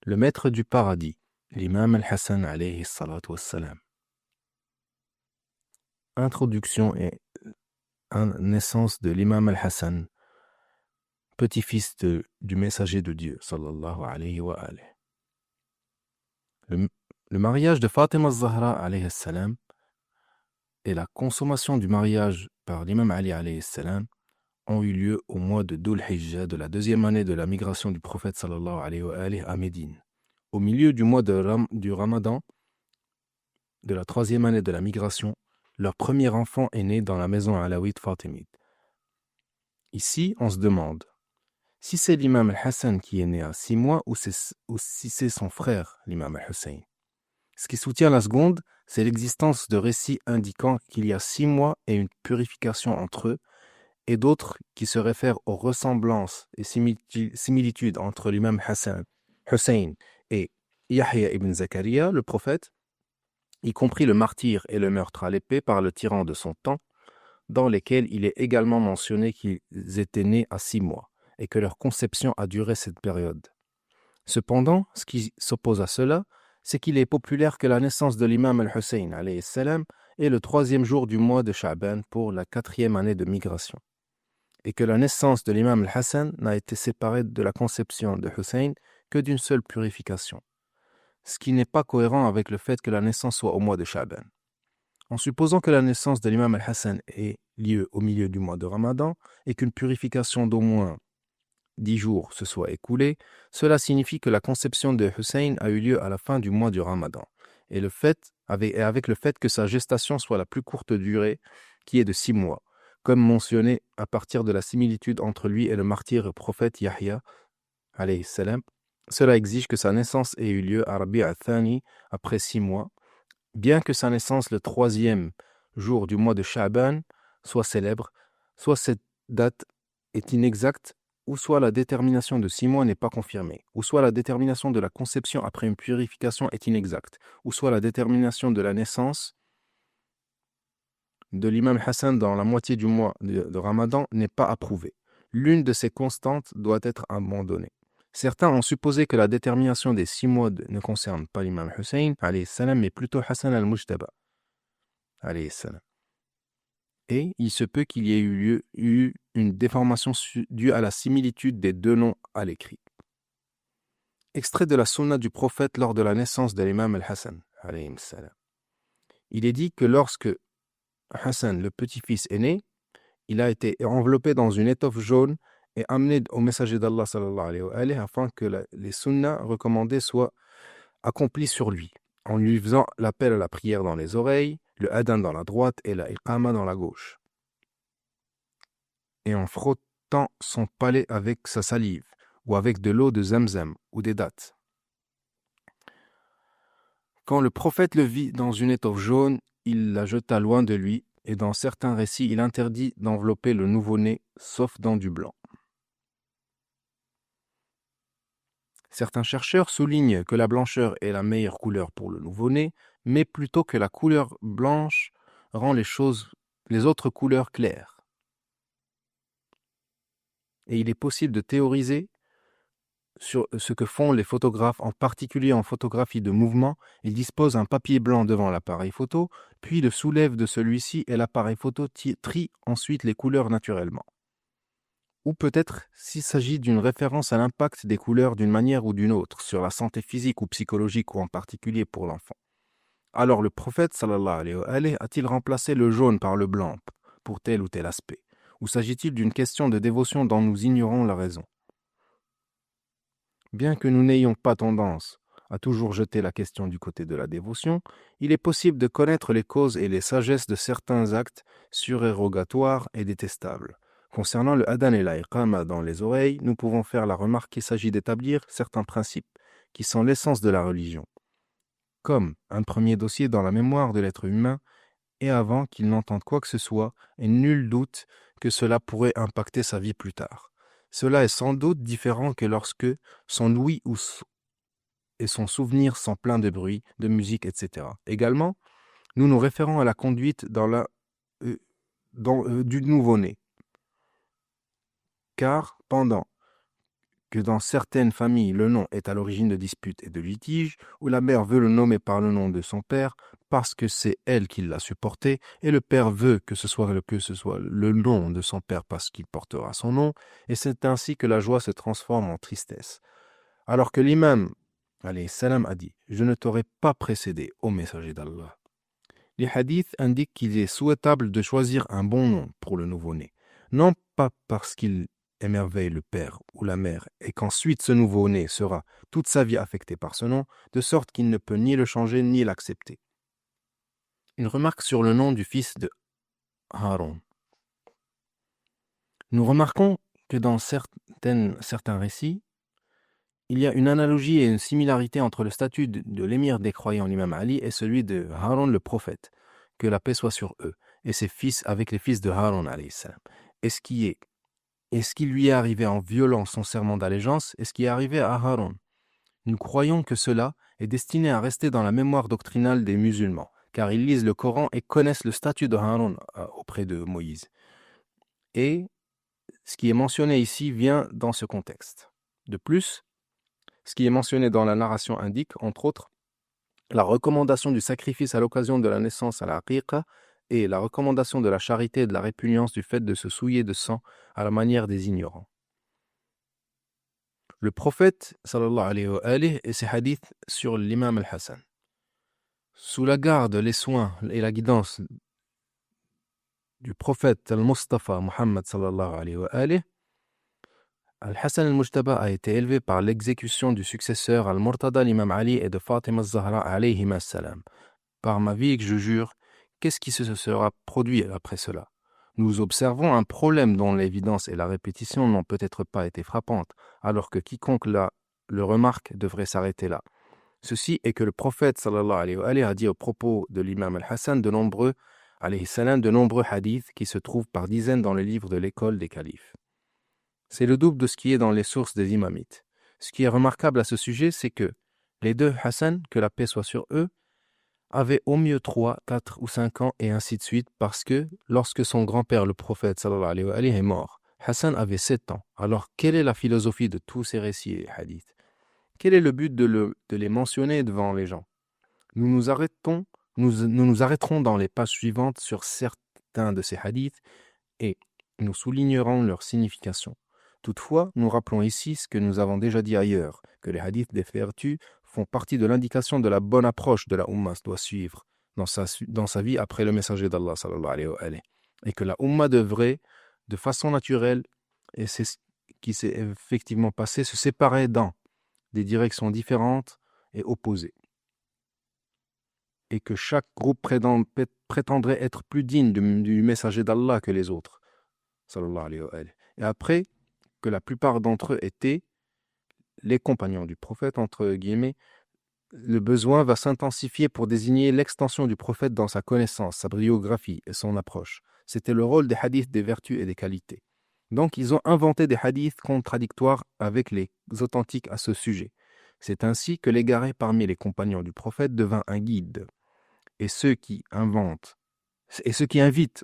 Le maître du paradis, l'imam al-Hassan alayhi salatu wassalam. Introduction et naissance de l'imam al-Hassan, petit-fils du messager de Dieu, sallallahu alayhi wa alayhi. Le mariage de Fatima al-Zahra alayhi salam et la consommation du mariage par l'imam Ali alayhi salam ont eu lieu au mois de Dhul Hijjah de la deuxième année de la migration du prophète sallallahu alayhi wa alayhi à Médine. Au milieu du mois du Ramadan de la troisième année de la migration, leur premier enfant est né dans la maison alawite fatimide. Ici, on se demande si c'est l'imam al-Hassan qui est né à 6 mois ou si c'est son frère, l'imam al-Hussein. Ce qui soutient la seconde, c'est l'existence de récits indiquant qu'il y a 6 mois et une purification entre eux, et d'autres qui se réfèrent aux ressemblances et similitudes entre l'imam Hussein et Yahya ibn Zakaria, le prophète, y compris le martyre et le meurtre à l'épée par le tyran de son temps, dans lesquels il est également mentionné qu'ils étaient nés à 6 mois et que leur conception a duré cette période. Cependant, ce qui s'oppose à cela, c'est qu'il est populaire que la naissance de l'imam al-Hussein alayhi salam est le 3e jour du mois de Sha'ban pour la 4e année de migration, et que la naissance de l'imam al-Hassan n'a été séparée de la conception de Hussein que d'une seule purification, ce qui n'est pas cohérent avec le fait que la naissance soit au mois de Sha'ban. En supposant que la naissance de l'imam al-Hassan ait lieu au milieu du mois de Ramadan et qu'une purification d'au moins 10 jours se soit écoulée, cela signifie que la conception de Hussein a eu lieu à la fin du mois du Ramadan, et avec le fait que sa gestation soit la plus courte durée, qui est de 6 mois, comme mentionné à partir de la similitude entre lui et le martyr et prophète Yahya, alayhi salam. Cela exige que sa naissance ait eu lieu à Rabi' al-Thani après 6 mois, bien que sa naissance le 3e jour du mois de Sha'ban soit célèbre, soit cette date est inexacte, ou soit la détermination de 6 mois n'est pas confirmée, ou soit la détermination de la conception après une purification est inexacte, ou soit la détermination de la naissance de l'imam Hassan dans la moitié du mois de Ramadan n'est pas approuvée. L'une de ces constantes doit être abandonnée. Certains ont supposé que la détermination des 6 mois ne concerne pas l'imam Hussein, alayhi salam, mais plutôt Hassan al-Mujtaba, alayhi salam. Et il se peut qu'il y ait eu une déformation due à la similitude des deux noms à l'écrit. Extrait de la sunna du prophète lors de la naissance de l'imam al-Hassan, alayhi salam. Il est dit que lorsque Hassan, le petit-fils, est né, il a été enveloppé dans une étoffe jaune et amené au messager d'Allah sallallahu alayhi wa alayhi, afin que les sunnas recommandées soient accomplies sur lui, en lui faisant l'appel à la prière dans les oreilles, le adhan dans la droite et la iqama dans la gauche, et en frottant son palais avec sa salive, ou avec de l'eau de Zamzam ou des dattes. Quand le prophète le vit dans une étoffe jaune, il la jeta loin de lui, et dans certains récits, il interdit d'envelopper le nouveau-né, sauf dans du blanc. Certains chercheurs soulignent que la blancheur est la meilleure couleur pour le nouveau-né, mais plutôt que la couleur blanche rend les autres couleurs claires. Et il est possible de théoriser sur ce que font les photographes, en particulier en photographie de mouvement. Ils disposent un papier blanc devant l'appareil photo, puis le soulèvent de celui-ci et l'appareil photo trie ensuite les couleurs naturellement. Ou peut-être s'il s'agit d'une référence à l'impact des couleurs d'une manière ou d'une autre sur la santé physique ou psychologique, ou en particulier pour l'enfant. Alors le prophète sallallahu alayhi wa alayhi a-t-il remplacé le jaune par le blanc pour tel ou tel aspect? Ou s'agit-il d'une question de dévotion dont nous ignorons la raison? Bien que nous n'ayons pas tendance à toujours jeter la question du côté de la dévotion, il est possible de connaître les causes et les sagesses de certains actes surérogatoires et détestables. Concernant le adhan et la iqama dans les oreilles, nous pouvons faire la remarque qu'il s'agit d'établir certains principes qui sont l'essence de la religion, comme un premier dossier dans la mémoire de l'être humain, et avant qu'il n'entende quoi que ce soit, et nul doute que cela pourrait impacter sa vie plus tard. Cela est sans doute différent que lorsque son ouïe et son souvenir sont pleins de bruit, de musique, etc. Également, nous nous référons à la conduite du nouveau-né. Car pendant que dans certaines familles, le nom est à l'origine de disputes et de litiges, où la mère veut le nommer par le nom de son père parce que c'est elle qui l'a supporté, et le père veut que ce soit le nom de son père parce qu'il portera son nom, et c'est ainsi que la joie se transforme en tristesse. Alors que l'imam, alayhi salam, a dit « Je ne t'aurais pas précédé, ô messager d'Allah ». Les hadiths indiquent qu'il est souhaitable de choisir un bon nom pour le nouveau-né, non pas parce qu'il émerveille le père ou la mère et qu'ensuite ce nouveau-né sera toute sa vie affecté par ce nom, de sorte qu'il ne peut ni le changer ni l'accepter. Une remarque sur le nom du fils de Haron. Nous remarquons que dans certains récits, il y a une analogie et une similarité entre le statut de l'émir des croyants, l'imam Ali, et celui de Haron le prophète, que la paix soit sur eux, et ses fils avec les fils de Haron, alayhi salam. Et ce qui lui est arrivé en violant son serment d'allégeance, et ce qui est arrivé à Haron. Nous croyons que cela est destiné à rester dans la mémoire doctrinale des musulmans, car ils lisent le Coran et connaissent le statut de Haron auprès de Moïse. Et ce qui est mentionné ici vient dans ce contexte. De plus, ce qui est mentionné dans la narration indique, entre autres, la recommandation du sacrifice à l'occasion de la naissance à la aqiqa et la recommandation de la charité et de la répugnance du fait de se souiller de sang à la manière des ignorants. Le prophète, sallallahu alayhi wa alihi, et ses hadiths sur l'imam al-Hassan. Sous la garde, les soins et la guidance du prophète al-Mustafa Muhammad sallallahu alayhi wa alihi, Al-Hassan al-Mujtaba a été élevé par l'exécution du successeur al-Murtada l'imam Ali et de Fatima al-Zahra alayhima salam. Par ma vie que je jure, qu'est-ce qui se sera produit après cela? Nous observons un problème dont l'évidence et la répétition n'ont peut-être pas été frappantes, alors que quiconque le remarque devrait s'arrêter là. Ceci est que le prophète sallallahu alayhi wa alihi a dit au propos de l'imam al-Hassan de nombreux hadiths qui se trouvent par dizaines dans le livre de l'école des califes. C'est le double de ce qui est dans les sources des imamites. Ce qui est remarquable à ce sujet, c'est que les deux Hassan, que la paix soit sur eux, avaient au mieux 3, 4 ou 5 ans et ainsi de suite parce que lorsque son grand-père, le prophète sallallahu alayhi wa alihi, est mort, Hassan avait 7 ans. Alors quelle est la philosophie de tous ces récits et hadiths? Quel est le but de les mentionner devant les gens? Nous nous arrêterons dans les pages suivantes sur certains de ces hadiths et nous soulignerons leur signification. Toutefois, nous rappelons ici ce que nous avons déjà dit ailleurs, que les hadiths des vertus font partie de l'indication de la bonne approche de la Ummah doit suivre dans sa vie après le messager d'Allah sallallahu alayhi wa alihi, et que la Ummah devrait, de façon naturelle, et c'est ce qui s'est effectivement passé, se séparer dans des directions différentes et opposées, et que chaque groupe prétendrait être plus digne du messager d'Allah que les autres, sallallahu alayhi wa alihi. Et après, que la plupart d'entre eux étaient les compagnons du prophète, entre guillemets, le besoin va s'intensifier pour désigner l'extension du prophète dans sa connaissance, sa biographie et son approche. C'était le rôle des hadiths des vertus et des qualités. Donc, ils ont inventé des hadiths contradictoires avec les authentiques à ce sujet. C'est ainsi que l'égaré parmi les compagnons du prophète devint un guide. Et ceux qui invitent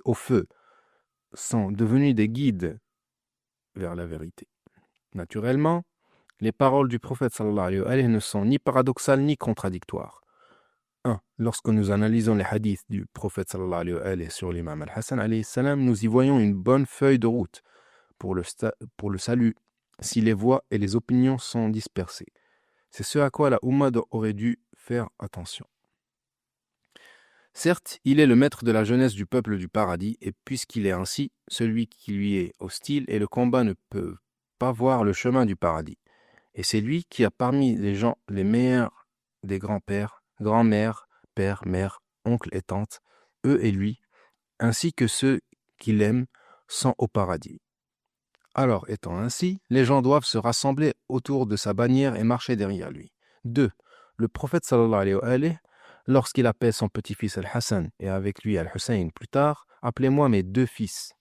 au feu sont devenus des guides vers la vérité. Naturellement, les paroles du prophète sallallahu alayhi wa alihi ne sont ni paradoxales ni contradictoires. 1. Lorsque nous analysons les hadiths du prophète sallallahu alayhi wa alihi sur l'imam al-Hassan alayhi salam, nous y voyons une bonne feuille de route pour le salut si les voix et les opinions sont dispersées. C'est ce à quoi la Ummah aurait dû faire attention. Certes, il est le maître de la jeunesse du peuple du paradis, et puisqu'il est ainsi, celui qui lui est hostile et le combat ne peut pas voir le chemin du paradis. Et c'est lui qui a parmi les gens les meilleurs des grands-pères, grand-mères, pères, mères, oncles et tantes, eux et lui, ainsi que ceux qui l'aiment, sont au paradis. Alors, étant ainsi, les gens doivent se rassembler autour de sa bannière et marcher derrière lui. 2. Le prophète sallallahu alayhi wa alihi, lorsqu'il appelle son petit-fils Al-Hassan et avec lui Al-Hussein plus tard, « Appelez-moi mes 2 fils ».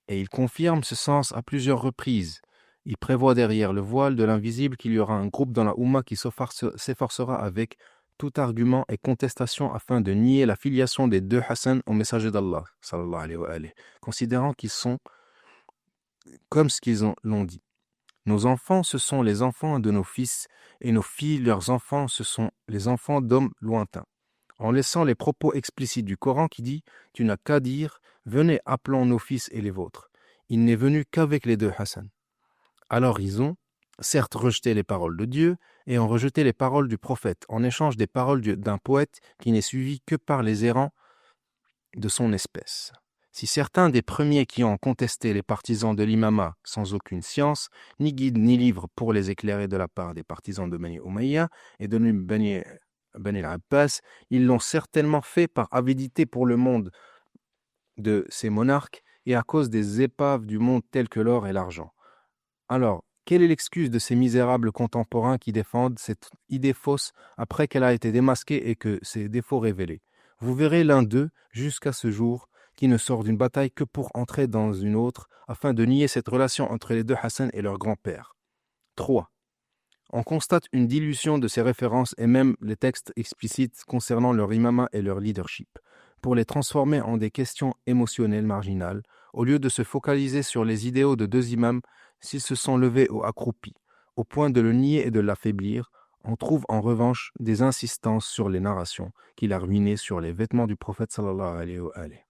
Et il confirme ce sens à plusieurs reprises. Il prévoit derrière le voile de l'invisible qu'il y aura un groupe dans la Ummah qui s'efforcera avec tout argument et contestation afin de nier la filiation des 2 Hassan au messager d'Allah, sallallahu alayhi wa alihi, considérant qu'ils sont comme ce qu'ils l'ont dit. Nos enfants, ce sont les enfants de nos fils, et nos filles, leurs enfants, ce sont les enfants d'hommes lointains. En laissant les propos explicites du Coran qui dit « Tu n'as qu'à dire, venez, appelons nos fils et les vôtres. Il n'est venu qu'avec les deux Hassan. » Alors ils ont, certes, rejeté les paroles de Dieu et ont rejeté les paroles du prophète en échange des paroles d'un poète qui n'est suivi que par les errants de son espèce. Si certains des premiers qui ont contesté les partisans de l'imama sans aucune science, ni guide ni livre pour les éclairer de la part des partisans de Bani Umayya et de Bani al-Abbas, ils l'ont certainement fait par avidité pour le monde de ces monarques et à cause des épaves du monde telles que l'or et l'argent. Alors, quelle est l'excuse de ces misérables contemporains qui défendent cette idée fausse après qu'elle a été démasquée et que ses défauts révélés? Vous verrez l'un d'eux, jusqu'à ce jour, qui ne sort d'une bataille que pour entrer dans une autre, afin de nier cette relation entre les deux Hassan et leur grand-père. 3. On constate une dilution de ces références et même les textes explicites concernant leur imama et leur leadership, pour les transformer en des questions émotionnelles marginales, au lieu de se focaliser sur les idéaux de deux imams s'ils se sont levés ou accroupis, au point de le nier et de l'affaiblir. On trouve en revanche des insistances sur les narrations qu'il a ruinées sur les vêtements du prophète sallallahu alayhi wa alayhi.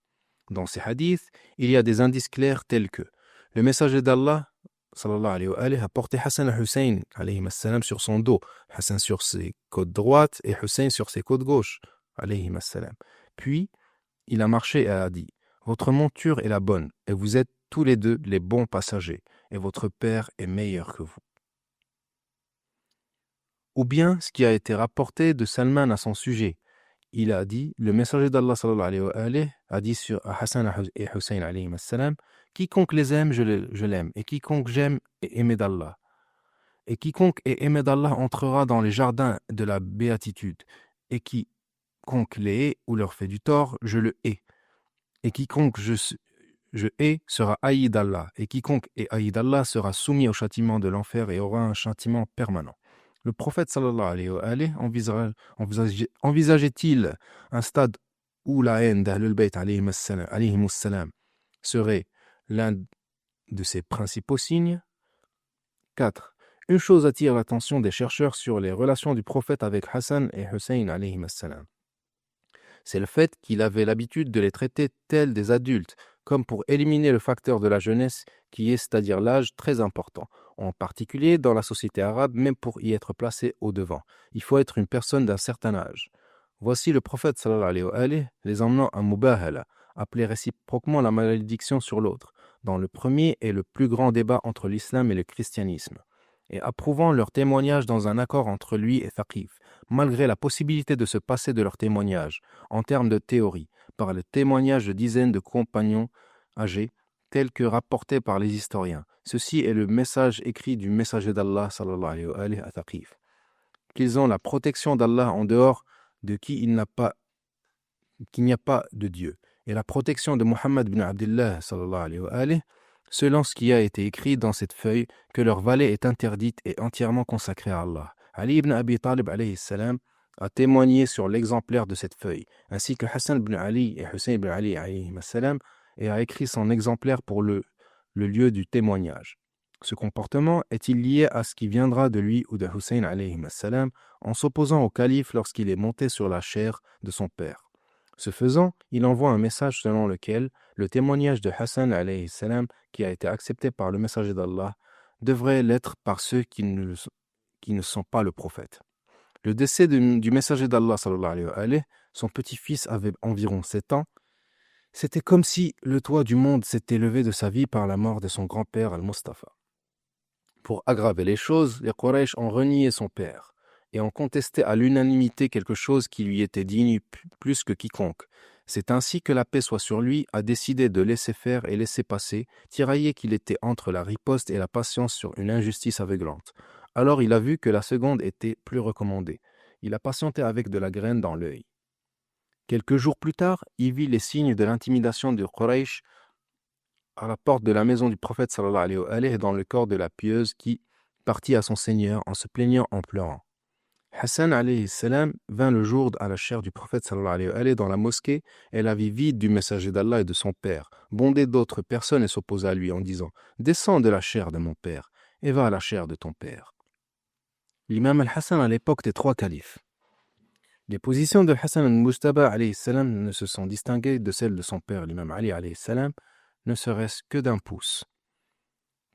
Dans ces hadiths, il y a des indices clairs tels que le messager d'Allah sallallahu alayhi wa alayhi a porté Hassan et Hussein alayhi salam sur son dos, Hassan sur ses côtes droites et Hussein sur ses côtes gauches alayhi salam. Puis, il a marché et a dit « Votre monture est la bonne, et vous êtes tous les deux les bons passagers, et votre père est meilleur que vous. » Ou bien ce qui a été rapporté de Salman à son sujet. Il a dit, le messager d'Allah sallallahu alayhi wa alayhi a dit sur Hassan et Hussein alayhi salam, « Quiconque les aime, je l'aime, et quiconque j'aime est aimé d'Allah. Et quiconque est aimé d'Allah entrera dans les jardins de la béatitude, et quiconque les hait ou leur fait du tort, je le hais. Et quiconque je hais sera haï d'Allah, et quiconque est haï d'Allah sera soumis au châtiment de l'enfer et aura un châtiment permanent. » Le prophète sallallahu alayhi wa alayhi envisageait-il un stade où la haine d'Ahlul Bayt alayhimus salam serait l'un de ses principaux signes? 4. Une chose attire l'attention des chercheurs sur les relations du prophète avec Hassan et Hussein alayhimus salam. C'est le fait qu'il avait l'habitude de les traiter tels des adultes, comme pour éliminer le facteur de la jeunesse qui est, c'est-à-dire l'âge, très important, en particulier dans la société arabe, même pour y être placé au devant. Il faut être une personne d'un certain âge. Voici le prophète sallallahu alayhi wa alayhi les emmenant à Mubahala, appelé réciproquement la malédiction sur l'autre, dans le premier et le plus grand débat entre l'islam et le christianisme, et approuvant leur témoignage dans un accord entre lui et Thaqif, malgré la possibilité de se passer de leur témoignage, en termes de théorie, par le témoignage de dizaines de compagnons âgés, tels que rapportés par les historiens. Ceci est le message écrit du messager d'Allah sallallahu alayhi wa alayhi à Thaqif. Qu'ils ont la protection d'Allah en dehors de qui qu'il n'y a pas de Dieu, et la protection de Muhammad ibn Abdullah sallallahu alayhi wa alayhi, selon ce qui a été écrit dans cette feuille, que leur vallée est interdite et entièrement consacrée à Allah. Ali ibn Abi Talib alayhi salam a témoigné sur l'exemplaire de cette feuille, ainsi que Hassan ibn Ali et Hussein ibn Ali alayhi salam, et a écrit son exemplaire pour le lieu du témoignage. Ce comportement est-il lié à ce qui viendra de lui ou de Hussein alayhi salam en s'opposant au calife lorsqu'il est monté sur la chair de son père? Ce faisant, il envoie un message selon lequel le témoignage de Hassan alayhi salam, qui a été accepté par le messager d'Allah, devrait l'être par ceux qui ne sont pas le prophète. Le décès du messager d'Allah sallallahu alayhi wa alayhi, son petit-fils avait environ 7 ans. C'était comme si le toit du monde s'était levé de sa vie par la mort de son grand-père Al-Mustafa. Pour aggraver les choses, les Quraysh ont renié son père et ont contesté à l'unanimité quelque chose qui lui était digne plus que quiconque. C'est ainsi que la paix soit sur lui a décidé de laisser faire et laisser passer, tiraillé qu'il était entre la riposte et la patience sur une injustice aveuglante. Alors il a vu que la seconde était plus recommandée. Il a patienté avec de la graine dans l'œil. Quelques jours plus tard, il vit les signes de l'intimidation de Quraysh à la porte de la maison du prophète sallallahu alayhi wa alayhi dans le corps de la pieuse qui partit à son Seigneur en se plaignant en pleurant. Hassan alayhi salam vint le jour à la chair du prophète sallallahu alayhi wa alayhi dans la mosquée et la vit vide du messager d'Allah et de son père, bondé d'autres personnes et s'opposa à lui en disant « Descends de la chair de mon père » et va à la chaire de ton père. L'imam al-Hassan à l'époque des 3 califes. Les positions de Hassan al-Mujtaba alayhi salam ne se sont distinguées de celles de son père, l'imam Ali alayhi salam, ne serait-ce que d'un pouce.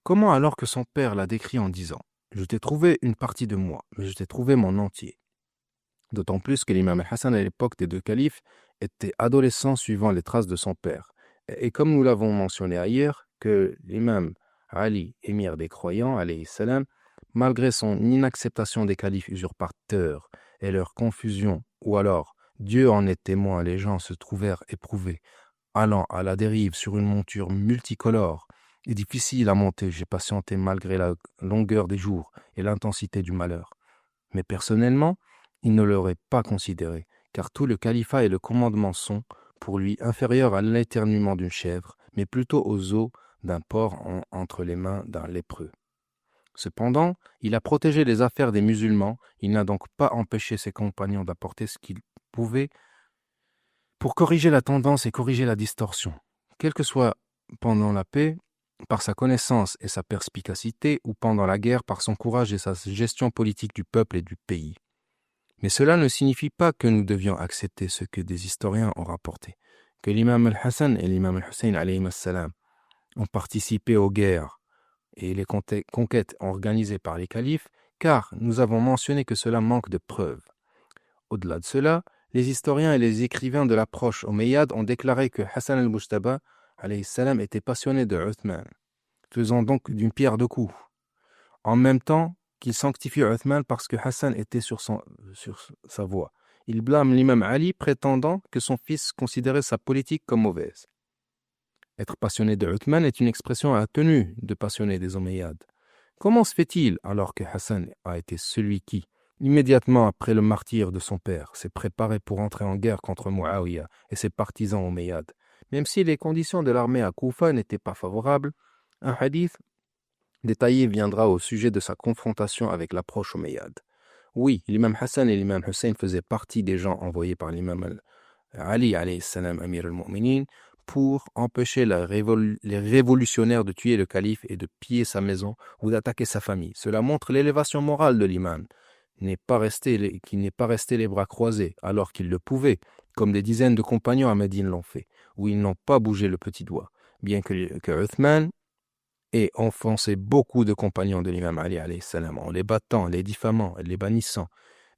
Comment alors que son père l'a décrit en disant « Je t'ai trouvé une partie de moi, mais je t'ai trouvé mon entier ». D'autant plus que l'imam al-Hassan à l'époque des 2 califes était adolescent suivant les traces de son père. Et comme nous l'avons mentionné ailleurs, que l'imam Ali, émir des croyants, alayhi salam, malgré son inacceptation des califes usurpateurs et leur confusion, ou alors Dieu en est témoin, les gens se trouvèrent éprouvés, allant à la dérive sur une monture multicolore et difficile à monter, j'ai patienté malgré la longueur des jours et l'intensité du malheur. Mais personnellement, il ne l'aurait pas considéré, car tout le califat et le commandement sont, pour lui, inférieurs à l'éternuement d'une chèvre, mais plutôt aux os d'un porc entre les mains d'un lépreux. Cependant, il a protégé les affaires des musulmans, il n'a donc pas empêché ses compagnons d'apporter ce qu'ils pouvaient pour corriger la tendance et corriger la distorsion, quel que soit pendant la paix, par sa connaissance et sa perspicacité, ou pendant la guerre, par son courage et sa gestion politique du peuple et du pays. Mais cela ne signifie pas que nous devions accepter ce que des historiens ont rapporté, que l'imam al-Hassan et l'imam al-Hussein alayhim salam ont participé aux guerres et les conquêtes organisées par les califes, car nous avons mentionné que cela manque de preuves. Au-delà de cela, les historiens et les écrivains de l'approche omeyyade ont déclaré que Hassan al-Mujtaba alayhi salam était passionné de Uthman, faisant donc d'une pierre 2 coups. En même temps qu'il sanctifie Uthman parce que Hassan était sur sa voie. Il blâme l'imam Ali, prétendant que son fils considérait sa politique comme mauvaise. Être passionné de Uthman est une expression atténue de passionné des Omeyyades. Comment se fait-il alors que Hassan a été celui qui, immédiatement après le martyre de son père, s'est préparé pour entrer en guerre contre Muawiyah et ses partisans Omeyyades? Même si les conditions de l'armée à Koufa n'étaient pas favorables, un hadith détaillé viendra au sujet de sa confrontation avec l'approche omeyyade. Oui, l'imam Hassan et l'imam Hussein faisaient partie des gens envoyés par l'imam Ali alayhi salam, Amir al-Mu'minin, pour empêcher les révolutionnaires de tuer le calife et de piller sa maison ou d'attaquer sa famille. Cela montre l'élévation morale de l'imam, qui n'est pas resté les bras croisés, alors qu'il le pouvait, comme des dizaines de compagnons à Médine l'ont fait, où ils n'ont pas bougé le petit doigt, bien que Uthman ait offensé beaucoup de compagnons de l'imam Ali alayhi salam, en les battant, les diffamant et les bannissant,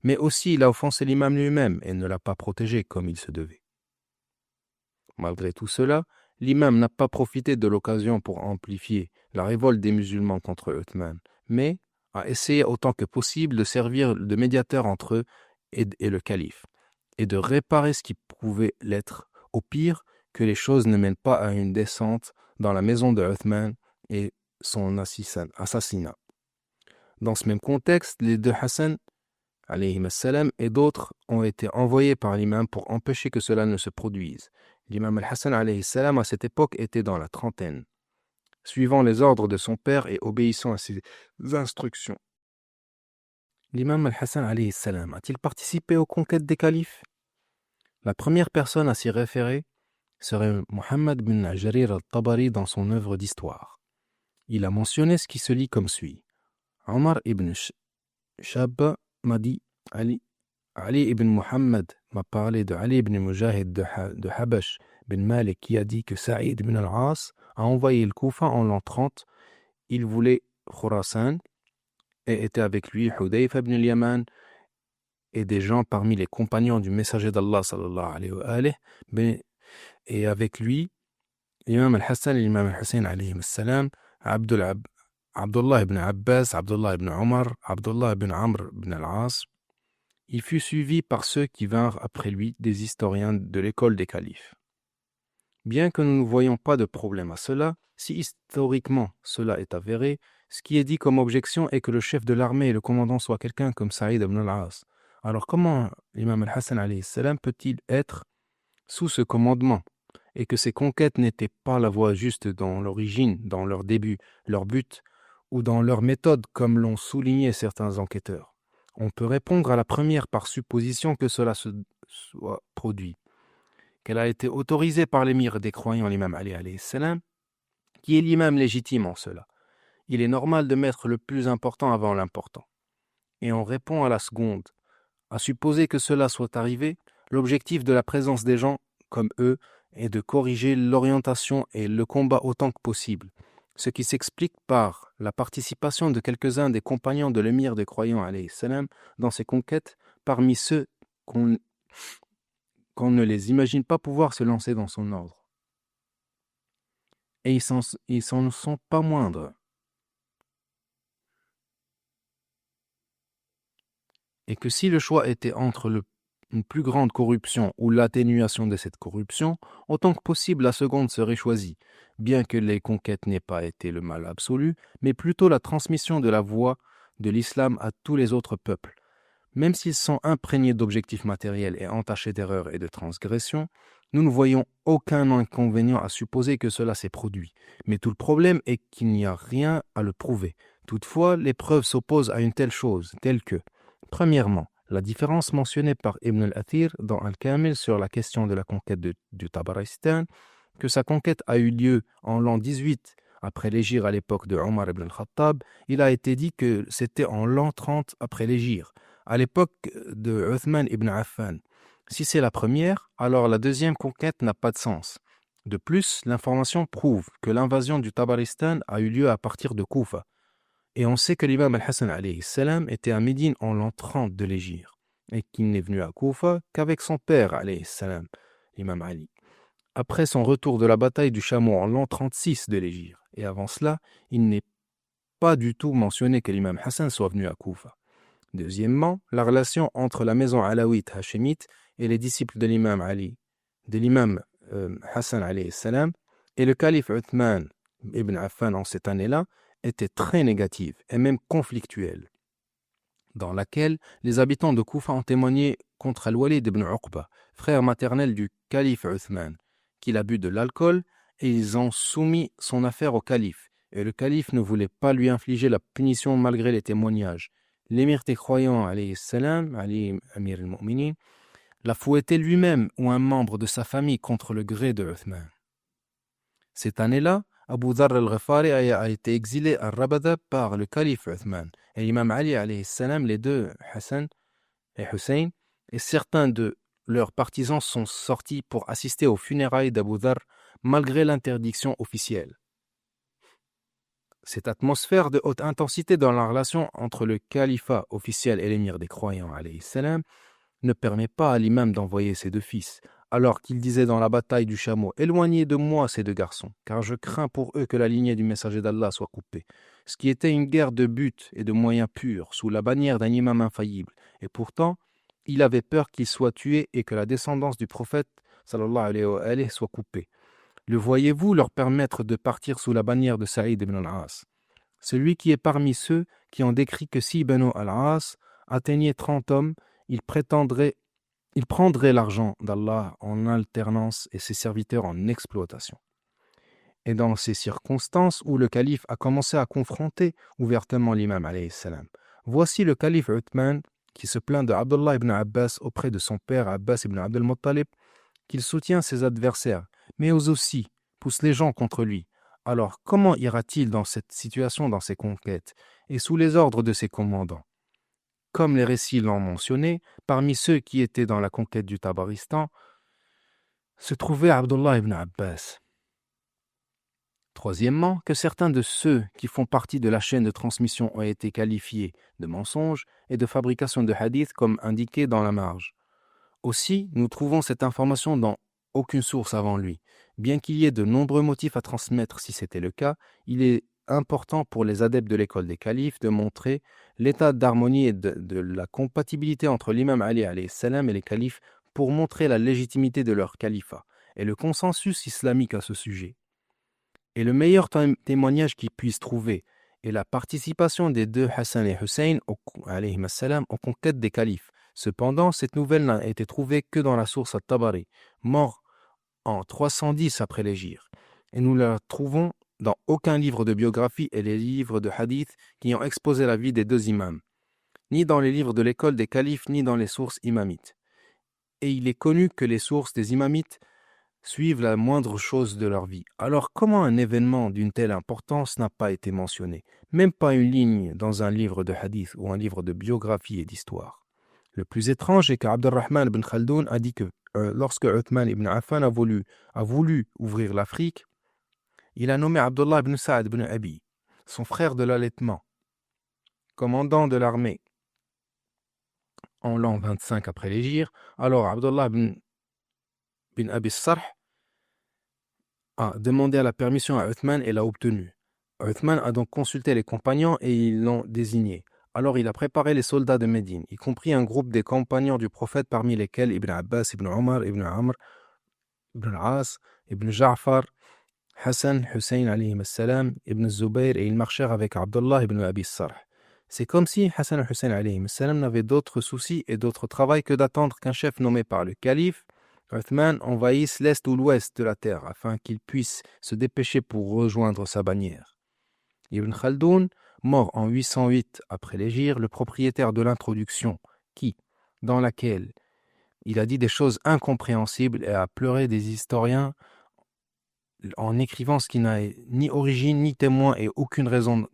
mais aussi il a offensé l'imam lui-même et ne l'a pas protégé comme il se devait. Malgré tout cela, l'imam n'a pas profité de l'occasion pour amplifier la révolte des musulmans contre Uthman, mais a essayé autant que possible de servir de médiateur entre eux et le calife, et de réparer ce qui pouvait l'être, au pire que les choses ne mènent pas à une descente dans la maison de Uthman et son assassinat. Dans ce même contexte, les 2 Hassan alayhim salam et d'autres ont été envoyés par l'imam pour empêcher que cela ne se produise. L'imam al-Hassan alayhi salam à cette époque était dans la trentaine, suivant les ordres de son père et obéissant à ses instructions. L'imam al-Hassan alayhi salam a-t-il participé aux conquêtes des califes? La première personne à s'y référer serait Muhammad bin Jarir al-Tabari dans son œuvre d'histoire. Il a mentionné ce qui se lit comme suit. Omar ibn Shabba m'a dit Ali ibn Muhammad m'a parlé de Ali ibn Mujahid de Habash bin Malik qui a dit que Saïd ibn al-As a envoyé le Koufa en l'an 30. Il voulait Khurasan et était avec lui Hudayfa ibn al-Yaman et des gens parmi les compagnons du messager d'Allah sallallahu alayhi wa alayhi, et avec lui l'imam al-Hassan et l'imam al-Hussein alayhim salam, Abdullah ibn Abbas, Abdullah ibn Omar, Abdullah ibn Amr ibn al-As. Il fut suivi par ceux qui vinrent après lui, des historiens de l'école des califes. Bien que nous ne voyions pas de problème à cela, si historiquement cela est avéré, ce qui est dit comme objection est que le chef de l'armée et le commandant soit quelqu'un comme Saïd ibn al-As. Alors comment l'imam al-Hassan alayhi salam peut-il être sous ce commandement et que ces conquêtes n'étaient pas la voie juste dans l'origine, dans leur début, leur but ou dans leur méthode comme l'ont souligné certains enquêteurs? On peut répondre à la première par supposition que cela se soit produit, qu'elle a été autorisée par l'émir des croyants, l'imam Ali alayhi salam, qui est l'imam légitime en cela. il est normal de mettre le plus important avant l'important. Et on répond à la seconde. À supposer que cela soit arrivé, l'objectif de la présence des gens comme eux est de corriger l'orientation et le combat autant que possible, ce qui s'explique par la participation de quelques-uns des compagnons de l'émir des croyants alayhi salam dans ces conquêtes, parmi ceux qu'on ne les imagine pas pouvoir se lancer dans son ordre. Et ils s'en sont pas moindres. Et que si le choix était entre une plus grande corruption ou l'atténuation de cette corruption, autant que possible la seconde serait choisie, bien que les conquêtes n'aient pas été le mal absolu, mais plutôt la transmission de la voie de l'islam à tous les autres peuples. Même s'ils sont imprégnés d'objectifs matériels et entachés d'erreurs et de transgressions, nous ne voyons aucun inconvénient à supposer que cela s'est produit. Mais tout le problème est qu'il n'y a rien à le prouver. Toutefois, les preuves s'opposent à une telle chose, telle que, premièrement, la différence mentionnée par Ibn al-Athir dans Al-Kamil sur la question de la conquête du Tabaristan, que sa conquête a eu lieu en l'an 18 après l'hégire à l'époque de Omar ibn al-Khattab, il a été dit que c'était en l'an 30 après l'hégire, à l'époque de Uthman ibn Affan. Si c'est la première, alors la deuxième conquête n'a pas de sens. De plus, l'information prouve que l'invasion du Tabaristan a eu lieu à partir de Koufa. Et on sait que l'imam al-Hassan alayhi salam était à Médine en l'an 30 de l'hégire, et qu'il n'est venu à Koufa qu'avec son père alayhi salam, l'imam Ali, après son retour de la bataille du Chameau en l'an 36 de l'hégire. Et avant cela, il n'est pas du tout mentionné que l'imam Hassan soit venu à Koufa. Deuxièmement, la relation entre la maison alawite hachémite et les disciples de l'imam Ali, de l'imam Hassan alayhi salam, et le calife Uthman ibn Affan en cette année-là était très négative et même conflictuelle, dans laquelle les habitants de Koufa ont témoigné contre Al-Walid ibn Uqba, frère maternel du calife Uthman, qu'il a bu de l'alcool, et ils ont soumis son affaire au calife. Et le calife ne voulait pas lui infliger la punition malgré les témoignages. L'émir des croyants, alayhi salam, Ali Amir al-Mu'minin, l'a fouetté lui-même ou un membre de sa famille contre le gré de Uthman. Cette année-là, Abu Dharr al-Ghifari a été exilé à Rabada par le calife Uthman. Et l'imam Ali, alayhi salam, les deux, Hassan et Hussein, et certains de leurs partisans sont sortis pour assister aux funérailles d'Abu Dharr malgré l'interdiction officielle. Cette atmosphère de haute intensité dans la relation entre le califat officiel et l'émir des croyants, alayhi salam, ne permet pas à l'imam d'envoyer ses deux fils, alors qu'il disait dans la bataille du Chameau « Éloignez de moi ces deux garçons, car je crains pour eux que la lignée du messager d'Allah soit coupée », ce qui était une guerre de buts et de moyens purs, sous la bannière d'un imam infaillible. Et pourtant, il avait peur qu'il soit tué et que la descendance du prophète sallallahu alayhi wa alayhi soit coupée. Le voyez-vous leur permettre de partir sous la bannière de Saïd ibn al-As, celui qui est parmi ceux qui ont décrit que si Banu al-As atteignait 30 hommes, il prendrait l'argent d'Allah en alternance et ses serviteurs en exploitation. Et dans ces circonstances où le calife a commencé à confronter ouvertement l'imam alayhi salam, voici le calife Uthman qui se plaint de Abdullah ibn Abbas auprès de son père Abbas ibn Abdul Muttalib, qu'il soutient ses adversaires, mais aussi pousse les gens contre lui. Alors comment ira-t-il dans cette situation, dans ses conquêtes, et sous les ordres de ses commandants? Comme les récits l'ont mentionné, parmi ceux qui étaient dans la conquête du Tabaristan se trouvait Abdullah ibn Abbas. Troisièmement, que certains de ceux qui font partie de la chaîne de transmission ont été qualifiés de mensonges et de fabrication de hadiths comme indiqué dans la marge. Aussi, nous trouvons cette information dans aucune source avant lui. Bien qu'il y ait de nombreux motifs à transmettre si c'était le cas, il est important pour les adeptes de l'école des califes de montrer l'état d'harmonie et de la compatibilité entre l'imam Ali alayhi salam et les califes pour montrer la légitimité de leur califat et le consensus islamique à ce sujet. Et le meilleur témoignage qu'ils puissent trouver est la participation des deux Hassan et Hussein alayhim assalam aux conquêtes des califes. Cependant, cette nouvelle n'a été trouvée que dans la source At-Tabari, mort en 310 après l'hégire. Et nous la trouvons dans aucun livre de biographie et les livres de hadith qui ont exposé la vie des deux imams, ni dans les livres de l'école des califes, ni dans les sources imamites. Et il est connu que les sources des imamites suivent la moindre chose de leur vie. Alors comment un événement d'une telle importance n'a pas été mentionné? Même pas une ligne dans un livre de hadith ou un livre de biographie et d'histoire. Le plus étrange est qu'Abdurrahman ibn Khaldoun a dit que lorsque Uthman ibn Affan a voulu ouvrir l'Afrique, il a nommé Abdullah ibn Sa'ad ibn Abi, son frère de l'allaitement, commandant de l'armée en l'an 25 après l'Hégire. Alors Abdullah ibn Abi Sarh a demandé la permission à Uthman et l'a obtenue. Uthman a donc consulté les compagnons et ils l'ont désigné. Alors il a préparé les soldats de Médine, y compris un groupe des compagnons du prophète parmi lesquels Ibn Abbas, Ibn Omar, Ibn Amr, Ibn al-As, Ibn Ja'far, Hassan, Hussein alayhi salam, Ibn Zubayr, et ils marchèrent avec Abdullah ibn Abi Sarh. C'est comme si Hassan et Hussein alayhi salam n'avaient d'autres soucis et d'autres travail que d'attendre qu'un chef nommé par le calife, Uthman, envahisse l'est ou l'ouest de la terre afin qu'il puisse se dépêcher pour rejoindre sa bannière. Ibn Khaldoun, mort en 808 après l'Hégire, le propriétaire de l'introduction, dans laquelle il a dit des choses incompréhensibles et a pleuré des historiens en écrivant ce qui n'a ni origine ni témoin et aucune raison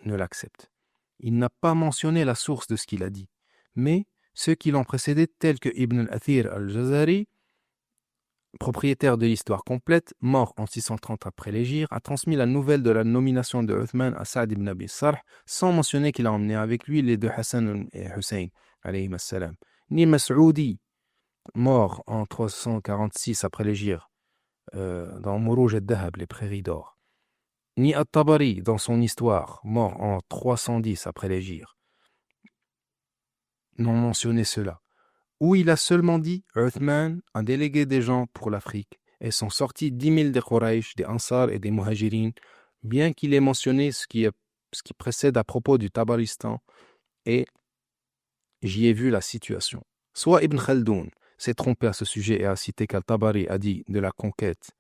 ne l'accepte. Il n'a pas mentionné la source de ce qu'il a dit, mais ceux qui l'ont précédé, tels que Ibn al-Athir al-Jazari, propriétaire de l'histoire complète, mort en 630 après l'Hégire, a transmis la nouvelle de la nomination de Uthman à Sa'd ibn Abi Sarh, sans mentionner qu'il a emmené avec lui les deux Hassan et Hussein, alayhim assalam. Ni Mas'oudi, mort en 346 après l'Hégire, dans Mourouj al-Dahab, les prairies d'or. Ni At-Tabari, dans son histoire, mort en 310 après l'Hégire, n'ont mentionné cela. Où il a seulement dit « Uthman a délégué des gens pour l'Afrique et sont sortis 10 000 des Quraysh, des Ansar et des Muhajirin », bien qu'il ait mentionné ce qui précède à propos du Tabaristan, et j'y ai vu la situation. Soit Ibn Khaldoun s'est trompé à ce sujet et a cité qu'Al-Tabari a dit de la conquête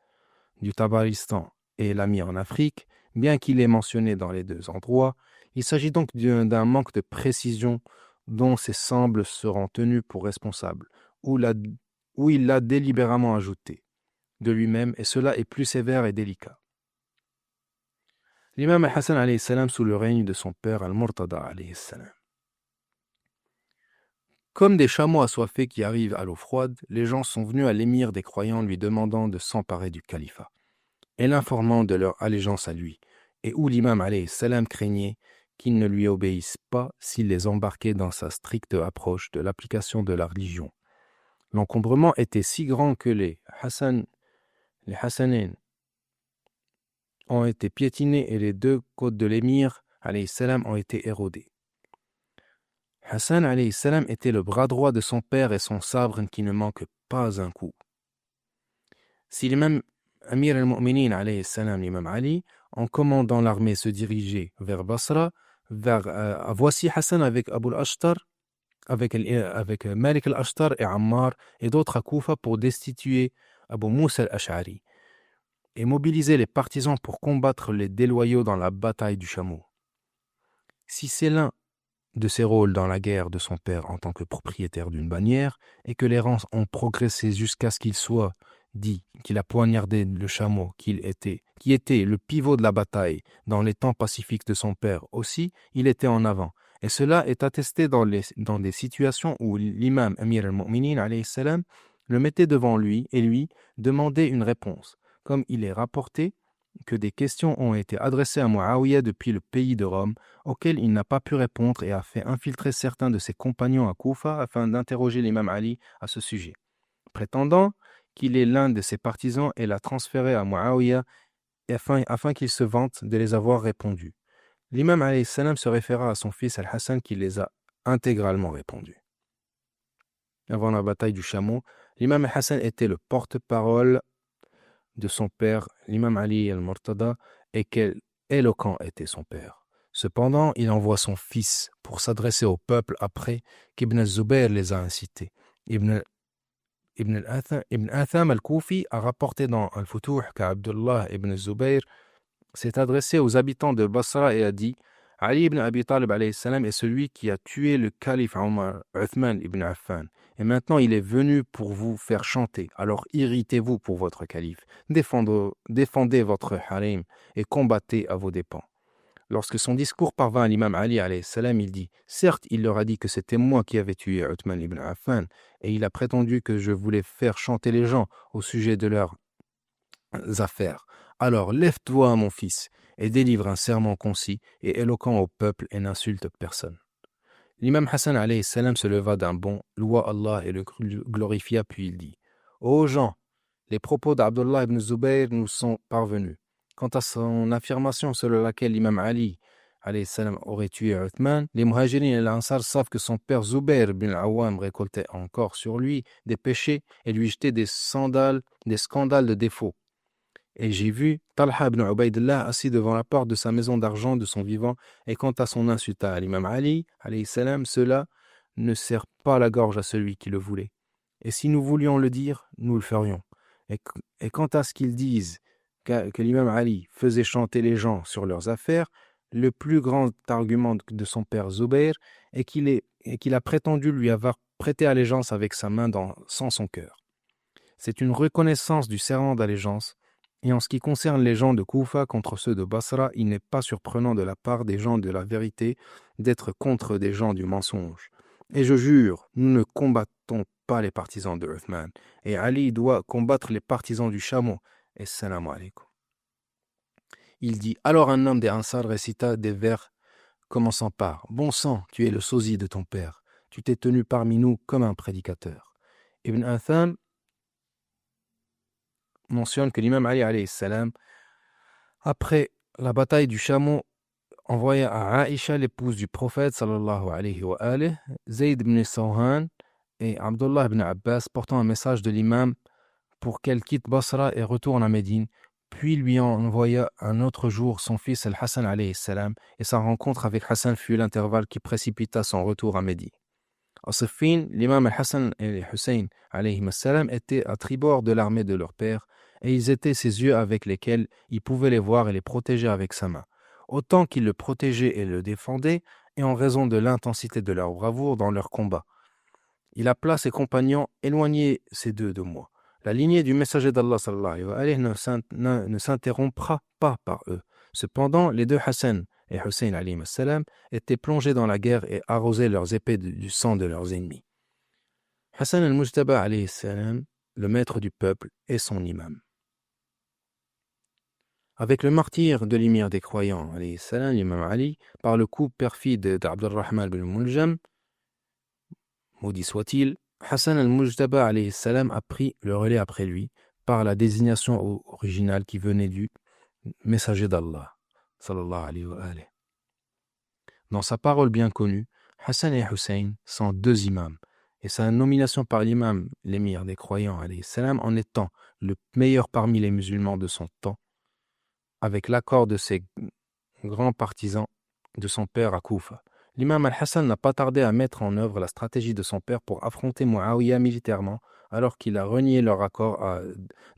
du Tabaristan et l'a mis en Afrique, bien qu'il ait mentionné dans les deux endroits. Il s'agit donc d'un manque de précision dont ces sembles seront tenus pour responsables, où il l'a délibérément ajouté de lui-même, et cela est plus sévère et délicat. L'imam al-Hassan alayhi salam sous le règne de son père al-Murtada alayhi salam. Comme des chameaux assoiffés qui arrivent à l'eau froide, les gens sont venus à l'émir des croyants lui demandant de s'emparer du califat et l'informant de leur allégeance à lui, et où l'imam alayhi salam craignait qu'ils ne lui obéissent pas s'il les embarquait dans sa stricte approche de l'application de la religion. L'encombrement était si grand que les Hassanéens ont été piétinés et les deux côtes de l'émir alayhi salam ont été érodées. Hassan alayhi salam était le bras droit de son père et son sabre qui ne manque pas un coup. Si l'imam Amir al-Mu'minin alayhi salam, l'imam Ali, en commandant l'armée se dirigeait vers Basra, voici Hassan avec Abu al-Ashtar, avec Malik al-Ashtar et Ammar et d'autres à Koufa pour destituer Abu Moussa al-Ash'ari et mobiliser les partisans pour combattre les déloyaux dans la bataille du chameau. Si c'est l'un de ses rôles dans la guerre de son père en tant que propriétaire d'une bannière et que les rangs ont progressé jusqu'à ce qu'il soit dit qu'il a poignardé le chameau qui était le pivot de la bataille dans les temps pacifiques de son père aussi, il était en avant. Et cela est attesté dans des situations où l'imam Amir al-Mu'minin alayhi salam le mettait devant lui et lui demandait une réponse. Comme il est rapporté que des questions ont été adressées à Muawiyah depuis le pays de Rome, auxquelles il n'a pas pu répondre et a fait infiltrer certains de ses compagnons à Koufa afin d'interroger l'imam Ali à ce sujet, prétendant qu'il est l'un de ses partisans et l'a transféré à Muawiyah afin qu'il se vante de les avoir répondus. L'imam alayhi salam se référa à son fils Al-Hassan qui les a intégralement répondus. Avant la bataille du chameau, l'imam Al-Hassan était le porte-parole de son père, l'imam Ali al-Murtada, et quel éloquent était son père. Cependant, il envoie son fils pour s'adresser au peuple après qu'Ibn Zubayr les a incités. Ibn Atham al-Koufi a rapporté dans Al-Futuh qu'Abdullah ibn Zubayr s'est adressé aux habitants de Basra et a dit « Ali ibn Abi Talib alayhi salam est celui qui a tué le calife Omar Uthman ibn Affan. Et maintenant, il est venu pour vous faire chanter. Alors irritez-vous pour votre calife. Défendez votre harem et combattez à vos dépens. Lorsque son discours parvint à l'imam Ali alayhi salam, il dit: certes, il leur a dit que c'était moi qui avais tué Uthman ibn Affan, et il a prétendu que je voulais faire chanter les gens au sujet de leurs affaires. Alors lève-toi, mon fils, et délivre un sermon concis et éloquent au peuple et n'insulte personne. L'imam Hassan alayhi salam se leva d'un bond, loua Allah et le glorifia, puis il dit: ô gens, les propos d'Abdullah ibn Zubayr nous sont parvenus. Quant à son affirmation selon laquelle l'imam Ali alayhi salam aurait tué Uthman, les Muhajirin et l'Ansar savent que son père Zubayr ibn al-Awwam récoltait encore sur lui des péchés et lui jetait des scandales de défauts. Et j'ai vu Talha ibn Ubaydillah assis devant la porte de sa maison d'argent de son vivant, et quant à son insulte à l'imam Ali, alayhi salam, cela ne serre pas la gorge à celui qui le voulait. Et si nous voulions le dire, nous le ferions. Et quant à ce qu'ils disent que l'imam Ali faisait chanter les gens sur leurs affaires, le plus grand argument de son père Zubayr est qu'il a prétendu lui avoir prêté allégeance avec sa main sans son cœur. C'est une reconnaissance du serment d'allégeance. Et en ce qui concerne les gens de Koufa contre ceux de Basra, il n'est pas surprenant de la part des gens de la vérité d'être contre des gens du mensonge. Et je jure, nous ne combattons pas les partisans de Uthman. Et Ali doit combattre les partisans du chameau. Et salam alaikum. Il dit: alors un homme des Ansar récita des vers commençant par: bon sang, tu es le sosie de ton père. Tu t'es tenu parmi nous comme un prédicateur. Ibn Atham mentionne que l'imam Ali alayhi salam, après la bataille du chameau, envoya à Aïcha, l'épouse du prophète sallallahu alayhi wa alihi, Zayd ibn Sawhan et Abdullah ibn Abbas, portant un message de l'imam pour qu'elle quitte Basra et retourne à Médine, puis lui envoya un autre jour son fils Al-Hassan alayhi salam, et sa rencontre avec Hassan fut l'intervalle qui précipita son retour à Médine. À Siffin, l'imam Al-Hassan et Hussein alayhi salam étaient à tribord de l'armée de leur père, et ils étaient ses yeux avec lesquels il pouvait les voir et les protéger avec sa main. Autant qu'il le protégeait et le défendait, et en raison de l'intensité de leur bravoure dans leur combat. Il appela ses compagnons: éloignez ces deux de moi. La lignée du messager d'Allah sallallahu alayhi wa sallam ne s'interrompra pas par eux. Cependant, les deux Hassan et Hussein alayhi salam étaient plongés dans la guerre et arrosaient leurs épées du sang de leurs ennemis. Hassan al-Mujtaba alayhi salam, le maître du peuple, est son imam. Avec le martyr de l'émir des croyants, alayhi salam, l'imam Ali, par le coup perfide d'Abdurrahman bin Muljam, maudit soit-il, Hassan al-Mujtaba alayhi salam a pris le relais après lui par la désignation originale qui venait du messager d'Allah, sallallahu alayhi wa alayhi. Dans sa parole bien connue, Hassan et Hussein sont deux imams, et sa nomination par l'imam, l'émir des croyants, alayhi salam, en étant le meilleur parmi les musulmans de son temps, avec l'accord de ses grands partisans de son père à Koufa. L'imam al-Hassan n'a pas tardé à mettre en œuvre la stratégie de son père pour affronter Muawiyah militairement, alors qu'il a renié leur accord à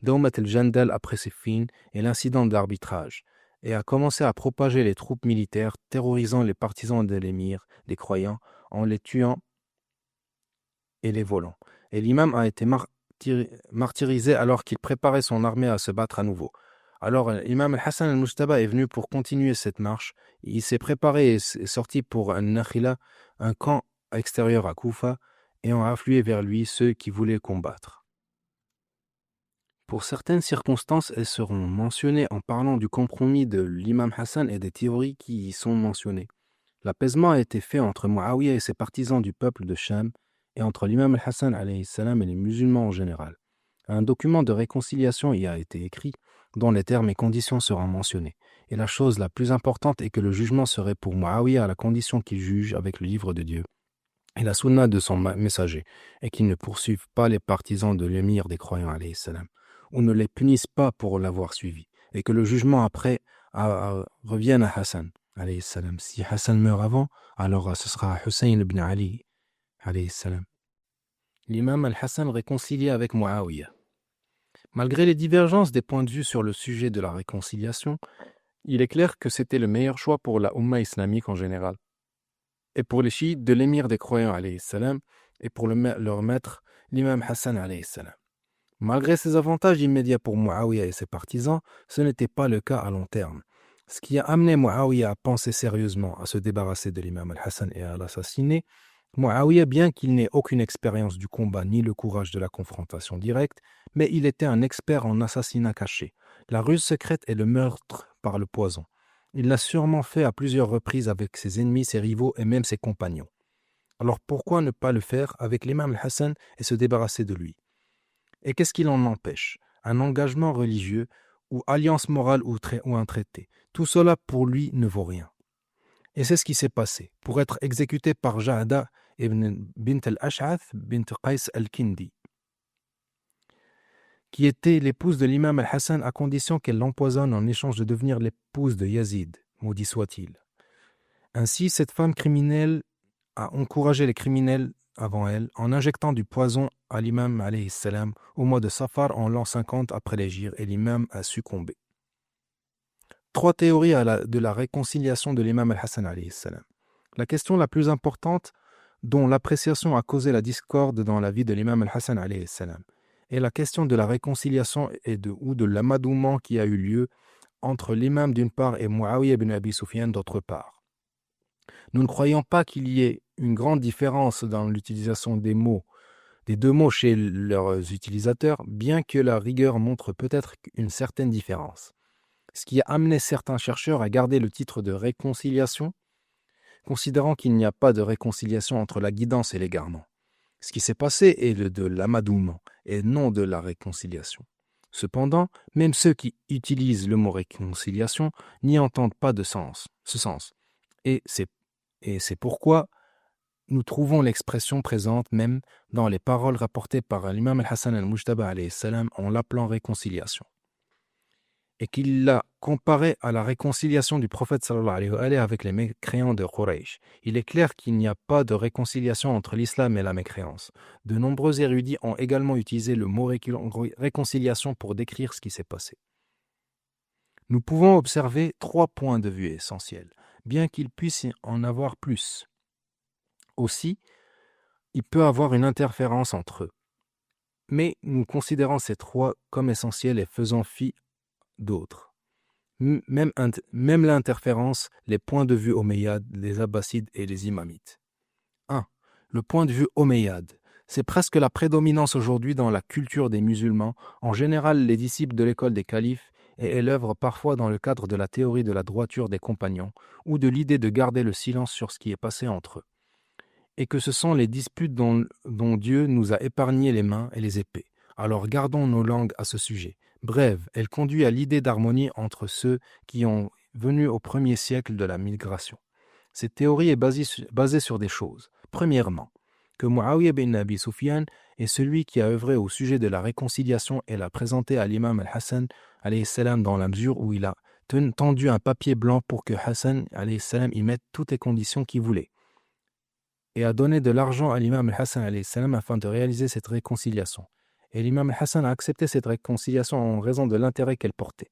Dawmat al-Jandal après Siffin et l'incident d'arbitrage, et a commencé à propager les troupes militaires, terrorisant les partisans de l'émir des croyants en les tuant et les volant. Et l'imam a été martyrisé alors qu'il préparait son armée à se battre à nouveau. Alors, l'imam Hassan al-Mujtaba est venu pour continuer cette marche. Il s'est préparé et est sorti pour un Nakhila, un camp extérieur à Koufa, et ont afflué vers lui ceux qui voulaient combattre. Pour certaines circonstances, elles seront mentionnées en parlant du compromis de l'imam Hassan et des théories qui y sont mentionnées. L'apaisement a été fait entre Muawiyah et ses partisans du peuple de Sham, et entre l'imam Hassan alayhi salam et les musulmans en général. Un document de réconciliation y a été écrit, dont les termes et conditions seront mentionnés. Et la chose la plus importante est que le jugement serait pour Muawiyah à la condition qu'il juge avec le livre de Dieu et la sunna de son messager, et qu'il ne poursuive pas les partisans de l'émir des croyants alayhi salam, ou ne les punisse pas pour l'avoir suivi, et que le jugement après revienne à Hassan alayhi salam. Si Hassan meurt avant, alors ce sera Hussein ibn Ali alayhi salam. L'imam al-Hassan réconcilié avec Muawiyah. Malgré les divergences des points de vue sur le sujet de la réconciliation, il est clair que c'était le meilleur choix pour la Ummah islamique en général, et pour les chiites de l'émir des croyants, alayhi salam, et pour leur maître, l'imam Hassan, alayhi salam. Malgré ces avantages immédiats pour Muawiyah et ses partisans, ce n'était pas le cas à long terme. Ce qui a amené Muawiyah à penser sérieusement à se débarrasser de l'imam al-Hassan et à l'assassiner, Muawiyah, bien qu'il n'ait aucune expérience du combat ni le courage de la confrontation directe, mais il était un expert en assassinat caché, la ruse secrète et le meurtre par le poison. Il l'a sûrement fait à plusieurs reprises avec ses ennemis, ses rivaux et même ses compagnons. Alors pourquoi ne pas le faire avec l'imam al-Hassan et se débarrasser de lui? Et qu'est-ce qui l'en empêche? Un engagement religieux ou alliance morale ou un traité. Tout cela pour lui ne vaut rien. Et c'est ce qui s'est passé. Pour être exécuté par Ja'da ibn bint al-Ash'ath bint Qais al-Kindi, qui était l'épouse de l'imam al-Hassan à condition qu'elle l'empoisonne en échange de devenir l'épouse de Yazid, maudit soit-il. Ainsi, cette femme criminelle a encouragé les criminels avant elle en injectant du poison à l'imam alayhi salam au mois de Safar en l'an 50 après l'hégire et l'imam a succombé. 3 théories de la réconciliation de l'imam al-Hassan alayhi salam. La question la plus importante dont l'appréciation a causé la discorde dans la vie de l'imam al-Hassan alayhi salam est la question de la réconciliation ou de l'amadouement qui a eu lieu entre l'imam d'une part et Muawiyah ibn Abi Sufyan d'autre part. Nous ne croyons pas qu'il y ait une grande différence dans l'utilisation des deux mots chez leurs utilisateurs, bien que la rigueur montre peut-être une certaine différence. Ce qui a amené certains chercheurs à garder le titre de réconciliation, considérant qu'il n'y a pas de réconciliation entre la guidance et l'égarement. Ce qui s'est passé est de l'amadouement et non de la réconciliation. Cependant, même ceux qui utilisent le mot réconciliation n'y entendent pas ce sens. Et c'est pourquoi nous trouvons l'expression présente même dans les paroles rapportées par l'imam al-Hassan al-Mujtaba alayhi salam en l'appelant réconciliation. Et qu'il l'a comparé à la réconciliation du prophète sallallahu alayhi wa sallam avec les mécréants de Quraysh. Il est clair qu'il n'y a pas de réconciliation entre l'islam et la mécréance. De nombreux érudits ont également utilisé le mot réconciliation pour décrire ce qui s'est passé. Nous pouvons observer 3 points de vue essentiels, bien qu'il puisse en avoir plus. Aussi, il peut y avoir une interférence entre eux. Mais nous considérons ces 3 comme essentiels et faisons fi d'autres. Même l'interférence, les points de vue omeyyades, les abbassides et les imamites. 1. Le point de vue omeyyade. C'est presque la prédominance aujourd'hui dans la culture des musulmans, en général les disciples de l'école des califes, et elle œuvre parfois dans le cadre de la théorie de la droiture des compagnons, ou de l'idée de garder le silence sur ce qui est passé entre eux. Et que ce sont les disputes dont Dieu nous a épargné les mains et les épées. Alors gardons nos langues à ce sujet. Bref, elle conduit à l'idée d'harmonie entre ceux qui ont venu au premier siècle de la migration. Cette théorie est basée sur des choses. Premièrement, que Muawiyah ibn Abi Sufyan est celui qui a œuvré au sujet de la réconciliation et l'a présenté à l'imam al-Hassan alayhi salam dans la mesure où il a tendu un papier blanc pour que Hassan alayhi salam y mette toutes les conditions qu'il voulait, et a donné de l'argent à l'imam al-Hassan alayhi salam afin de réaliser cette réconciliation. Et l'imam al-Hassan a accepté cette réconciliation en raison de l'intérêt qu'elle portait.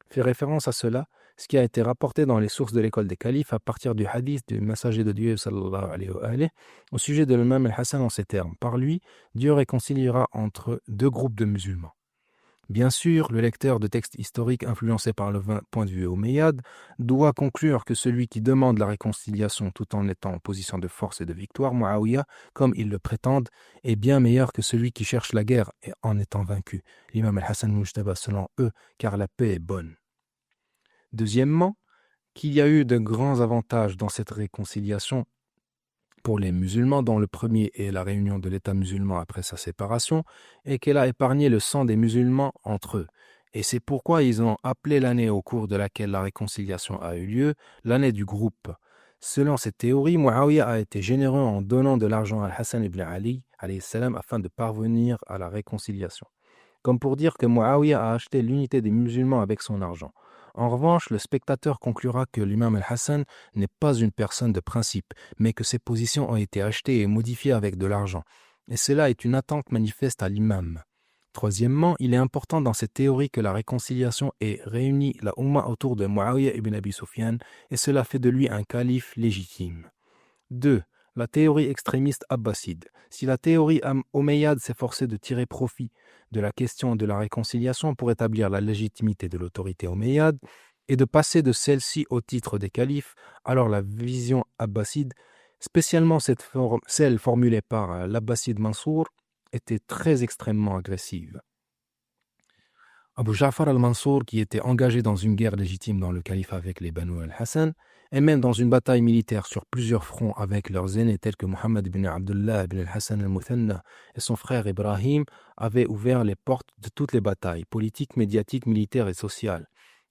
Fait référence à cela, ce qui a été rapporté dans les sources de l'école des califes à partir du hadith du messager de Dieu sallallahu alayhi wa sallam, au sujet de l'imam al-Hassan en ces termes. Par lui, Dieu réconciliera entre 2 groupes de musulmans. Bien sûr, le lecteur de textes historiques influencé par le point de vue omeyyade doit conclure que celui qui demande la réconciliation tout en étant en position de force et de victoire, Muawiyah, comme ils le prétendent, est bien meilleur que celui qui cherche la guerre en étant vaincu, l'imam al-Hassan Mujtaba selon eux, car la paix est bonne. Deuxièmement, qu'il y a eu de grands avantages dans cette réconciliation pour les musulmans, dont le premier est la réunion de l'État musulman après sa séparation, et qu'elle a épargné le sang des musulmans entre eux. Et c'est pourquoi ils ont appelé l'année au cours de laquelle la réconciliation a eu lieu, l'année du groupe. Selon cette théorie, Muawiyah a été généreux en donnant de l'argent à Hassan ibn Ali alayhi salam, afin de parvenir à la réconciliation. Comme pour dire que Muawiyah a acheté l'unité des musulmans avec son argent. En revanche, le spectateur conclura que l'imam al-Hassan n'est pas une personne de principe, mais que ses positions ont été achetées et modifiées avec de l'argent. Et cela est une attente manifeste à l'imam. Troisièmement, il est important dans cette théorie que la réconciliation ait réuni la Ummah autour de Muawiyah ibn Abi Sufyan et cela fait de lui un calife légitime. 2. La théorie extrémiste abbasside. Si la théorie omeyyade s'efforçait de tirer profit de la question de la réconciliation pour établir la légitimité de l'autorité omeyyade et de passer de celle-ci au titre des califes, alors la vision abbasside, spécialement celle formulée par l'abbasside Mansour, était très extrêmement agressive. Abu Ja'far al-Mansour, qui était engagé dans une guerre légitime dans le califat avec les Banu al-Hassan, et même dans une bataille militaire sur plusieurs fronts avec leurs aînés tels que Muhammad ibn Abdullah ibn al-Hassan al-Muthanna et son frère Ibrahim, avait ouvert les portes de toutes les batailles, politiques, médiatiques, militaires et sociales.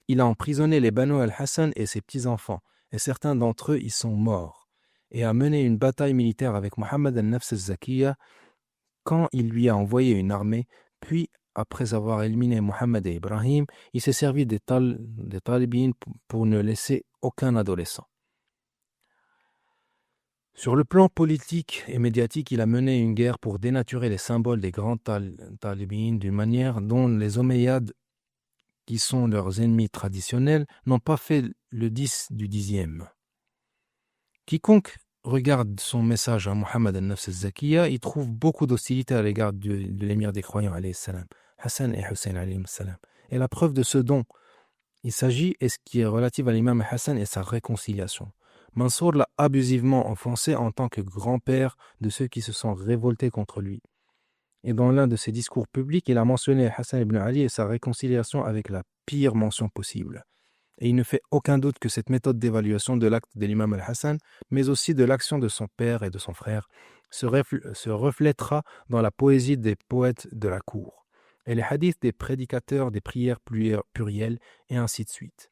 Il a emprisonné les Banu al-Hassan et ses petits-enfants, et certains d'entre eux y sont morts, et a mené une bataille militaire avec Muhammad al-Nafs al-Zakiyya quand il lui a envoyé une armée, puis après avoir éliminé Mohammed et Ibrahim, il s'est servi des talibines pour ne laisser aucun adolescent. Sur le plan politique et médiatique, il a mené une guerre pour dénaturer les symboles des grands talibines d'une manière dont les Omeyyades, qui sont leurs ennemis traditionnels, n'ont pas fait le 10 du 10e. Quiconque regarde son message à Mohammed al-Nafs al-Zakiyya, il trouve beaucoup d'hostilité à l'égard de l'émir des croyants, alayhi salam, Hassan et Hussein, alayhi salam. Et la preuve de ce dont il s'agit est ce qui est relatif à l'imam Hassan et sa réconciliation. Mansour l'a abusivement offensé en tant que grand-père de ceux qui se sont révoltés contre lui. Et dans l'un de ses discours publics, il a mentionné Hassan ibn Ali et sa réconciliation avec la pire mention possible. Et il ne fait aucun doute que cette méthode d'évaluation de l'acte de l'imam al-Hassan, mais aussi de l'action de son père et de son frère, se reflètera dans la poésie des poètes de la cour, et les hadiths des prédicateurs des prières plurielles, et ainsi de suite.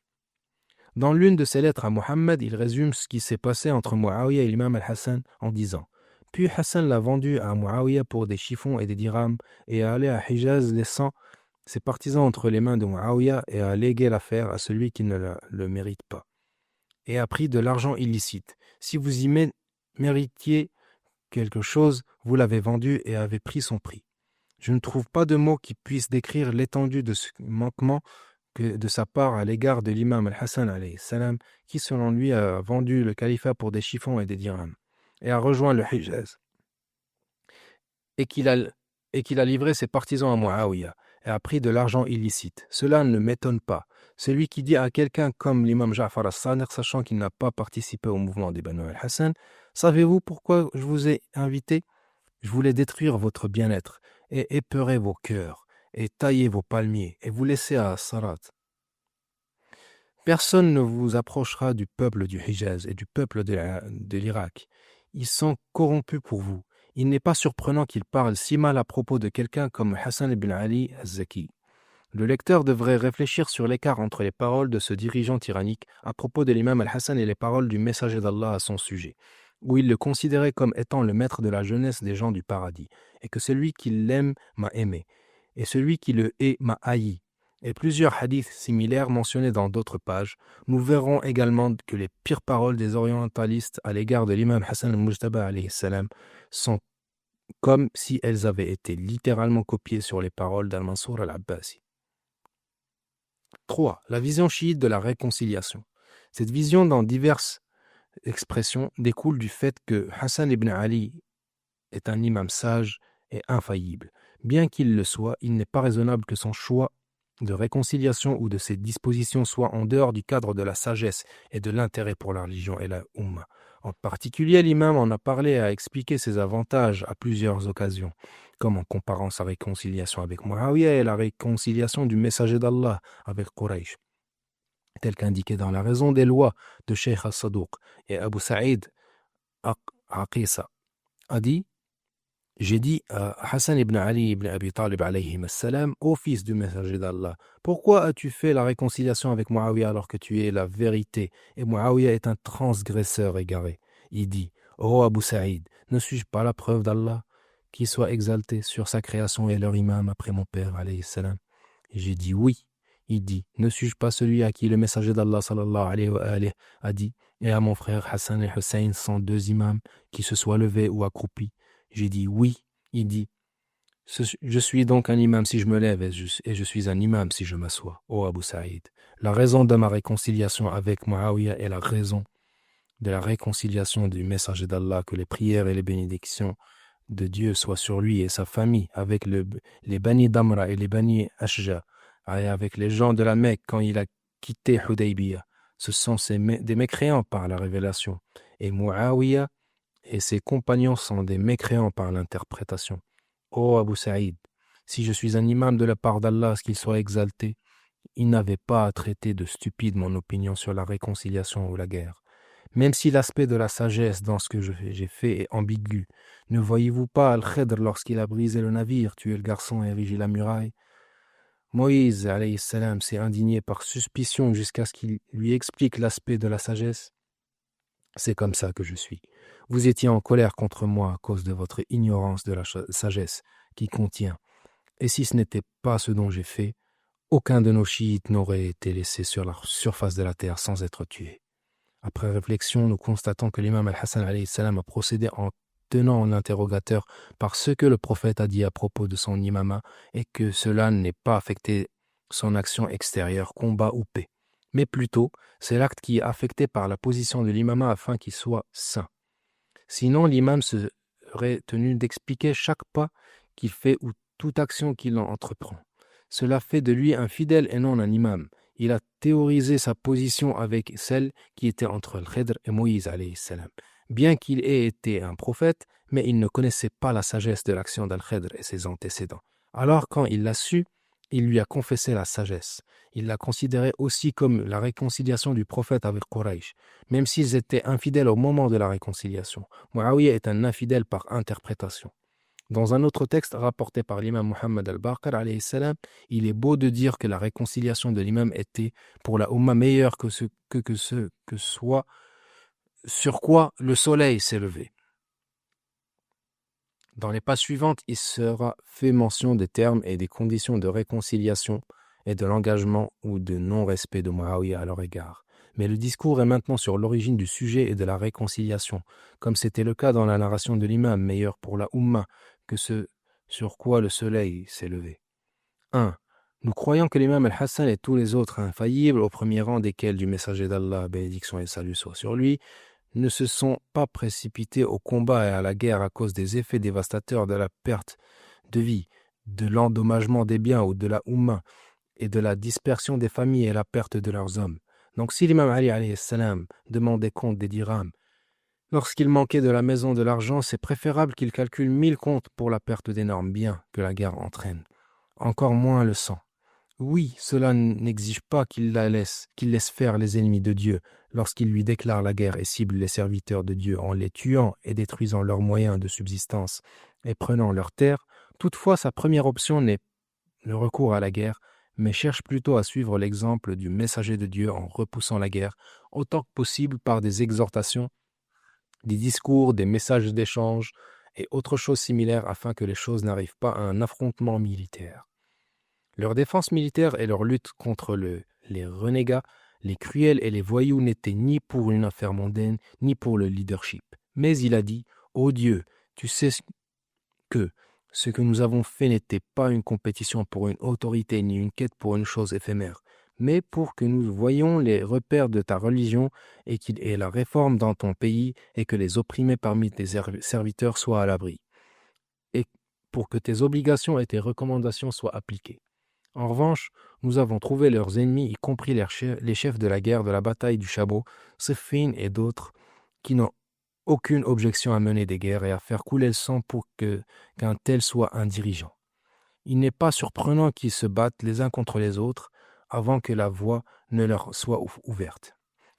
Dans l'une de ses lettres à Mohammed, il résume ce qui s'est passé entre Muawiyah et l'imam al-Hassan en disant « Puis Hassan l'a vendu à Muawiyah pour des chiffons et des dirhams, et a allé à Hijaz laissant ses partisans entre les mains de Muawiyah et a légué l'affaire à celui qui ne le mérite pas, et a pris de l'argent illicite. Si vous y méritiez quelque chose, vous l'avez vendu et avez pris son prix. Je ne trouve pas de mots qui puissent décrire l'étendue de ce manquement que de sa part à l'égard de l'imam al-Hassan alayhi salam, qui selon lui a vendu le califat pour des chiffons et des dirhams, et a rejoint le Hijaz, et qu'il a livré ses partisans à Muawiyah, et a pris de l'argent illicite. Cela ne m'étonne pas. Celui qui dit à quelqu'un comme l'imam Ja'far as-Sadiq, sachant qu'il n'a pas participé au mouvement des Banu al-Hassan, « Savez-vous pourquoi je vous ai invité ? Je voulais détruire votre bien-être, et épeurer vos cœurs, et tailler vos palmiers, et vous laisser à Sarat. Personne ne vous approchera du peuple du Hijaz et du peuple de l'Irak. Ils sont corrompus pour vous. Il n'est pas surprenant qu'il parle si mal à propos de quelqu'un comme Hassan ibn Ali al-Zaki. Le lecteur devrait réfléchir sur l'écart entre les paroles de ce dirigeant tyrannique à propos de l'imam al-Hassan et les paroles du messager d'Allah à son sujet, où il le considérait comme étant le maître de la jeunesse des gens du paradis, et que celui qui l'aime m'a aimé, et celui qui le hait m'a haï. Et plusieurs hadiths similaires mentionnés dans d'autres pages, nous verrons également que les pires paroles des orientalistes à l'égard de l'imam Hassan al-Mujtaba alayhi salam sont comme si elles avaient été littéralement copiées sur les paroles d'Al-Mansour al-Abbasi. 3. La vision chiite de la réconciliation. Cette vision, dans diverses expressions, découle du fait que Hassan ibn Ali est un imam sage et infaillible. Bien qu'il le soit, il n'est pas raisonnable que son choix de réconciliation ou de ses dispositions soit en dehors du cadre de la sagesse et de l'intérêt pour la religion et la Ummah. En particulier, l'imam en a parlé et a expliqué ses avantages à plusieurs occasions, comme en comparant sa réconciliation avec Muawiyah et la réconciliation du messager d'Allah avec Quraysh, tel qu'indiqué dans la raison des lois de Sheikh al-Saduq. Et Abu Sa'id Aqisa a dit « J'ai dit à Hassan ibn Ali ibn Abi Talib alayhi salam, ô fils du messager d'Allah, pourquoi as-tu fait la réconciliation avec Muawiyah alors que tu es la vérité et Muawiyah est un transgresseur égaré ?» Il dit « Ô Abu Sa'id, ne suis-je pas la preuve d'Allah qui soit exalté sur sa création et leur imam après mon père alayhi salam ?» Et j'ai dit « Oui. » Il dit « Ne suis-je pas celui à qui le messager d'Allah sallallahu alayhi wa alayhi a dit « Et à mon frère Hassan et Hussein sont deux imams qui se soient levés ou accroupis ?» J'ai dit « Oui. » Il dit Je suis donc un imam si je me lève et je suis un imam si je m'assois. Ô Abu Saïd, la raison de ma réconciliation avec Muawiyah est la raison de la réconciliation du messager d'Allah, que les prières et les bénédictions de Dieu soient sur lui et sa famille, avec les Bani Damra et les Bani Ashja, et avec les gens de la Mecque quand il a quitté Hudaybiyah. Ce sont des mécréants par la révélation. Et Muawiyah et ses compagnons sont des mécréants par l'interprétation. Ô Abu Saïd, si je suis un imam de la part d'Allah, qu'il soit exalté, il n'avait pas à traiter de stupide mon opinion sur la réconciliation ou la guerre. Même si l'aspect de la sagesse dans ce que j'ai fait est ambigu, ne voyez-vous pas Al-Khidr lorsqu'il a brisé le navire, tué le garçon et érigé la muraille? Moïse, alayhi salam, s'est indigné par suspicion jusqu'à ce qu'il lui explique l'aspect de la sagesse. C'est comme ça que je suis. Vous étiez en colère contre moi à cause de votre ignorance de la sagesse qui contient. Et si ce n'était pas ce dont j'ai fait, aucun de nos chiites n'aurait été laissé sur la surface de la terre sans être tué. Après réflexion, nous constatons que l'imam al-Hassan alayhi salam a procédé en tenant en interrogateur par ce que le prophète a dit à propos de son imama et que cela n'ait pas affecté son action extérieure, combat ou paix. Mais plutôt, c'est l'acte qui est affecté par la position de l'imama afin qu'il soit saint. Sinon, l'imam serait tenu d'expliquer chaque pas qu'il fait ou toute action qu'il entreprend. Cela fait de lui un fidèle et non un imam. Il a théorisé sa position avec celle qui était entre Al-Khidr et Moïse alayhi salam. Bien qu'il ait été un prophète, mais il ne connaissait pas la sagesse de l'action d'Al-Khidr et ses antécédents. Alors quand il l'a su, il lui a confessé la sagesse. Il l'a considéré aussi comme la réconciliation du prophète avec Quraysh, même s'ils étaient infidèles au moment de la réconciliation. Muawiyah est un infidèle par interprétation. Dans un autre texte rapporté par l'imam Muhammad al-Baqir, alayhi salam, il est beau de dire que la réconciliation de l'imam était pour la Ummah meilleure que soit sur quoi le soleil s'est levé. Dans les pages suivantes, il sera fait mention des termes et des conditions de réconciliation et de l'engagement ou de non-respect de Muawiyah à leur égard. Mais le discours est maintenant sur l'origine du sujet et de la réconciliation, comme c'était le cas dans la narration de l'imam, meilleur pour la Ummah que ce sur quoi le soleil s'est levé. 1. Nous croyons que l'imam al-Hassan et tous les autres infaillibles, au premier rang desquels du messager d'Allah, bénédiction et salut soient sur lui, ne se sont pas précipités au combat et à la guerre à cause des effets dévastateurs de la perte de vie, de l'endommagement des biens ou de la Ummah, et de la dispersion des familles et la perte de leurs hommes. Donc si l'imam Ali alayhi salam demandait compte des dirhams, lorsqu'il manquait de la maison de l'argent, c'est préférable qu'il calcule 1000 comptes pour la perte d'énormes biens que la guerre entraîne. Encore moins le sang. Oui, cela n'exige pas qu'il laisse faire les ennemis de Dieu lorsqu'il lui déclare la guerre et cible les serviteurs de Dieu en les tuant et détruisant leurs moyens de subsistance et prenant leurs terres. Toutefois, sa première option n'est le recours à la guerre, mais cherche plutôt à suivre l'exemple du messager de Dieu en repoussant la guerre autant que possible par des exhortations, des discours, des messages d'échange et autres choses similaires afin que les choses n'arrivent pas à un affrontement militaire. Leur défense militaire et leur lutte contre les renégats, les cruels et les voyous n'étaient ni pour une affaire mondaine, ni pour le leadership. Mais il a dit, « Ô Dieu, tu sais que ce que nous avons fait n'était pas une compétition pour une autorité ni une quête pour une chose éphémère, mais pour que nous voyions les repères de ta religion et qu'il y ait la réforme dans ton pays et que les opprimés parmi tes serviteurs soient à l'abri, et pour que tes obligations et tes recommandations soient appliquées. En revanche, nous avons trouvé leurs ennemis, y compris les chefs de la guerre de la bataille du Chabot, Siffin et d'autres, qui n'ont aucune objection à mener des guerres et à faire couler le sang pour qu'un tel soit un dirigeant. Il n'est pas surprenant qu'ils se battent les uns contre les autres avant que la voie ne leur soit ouverte.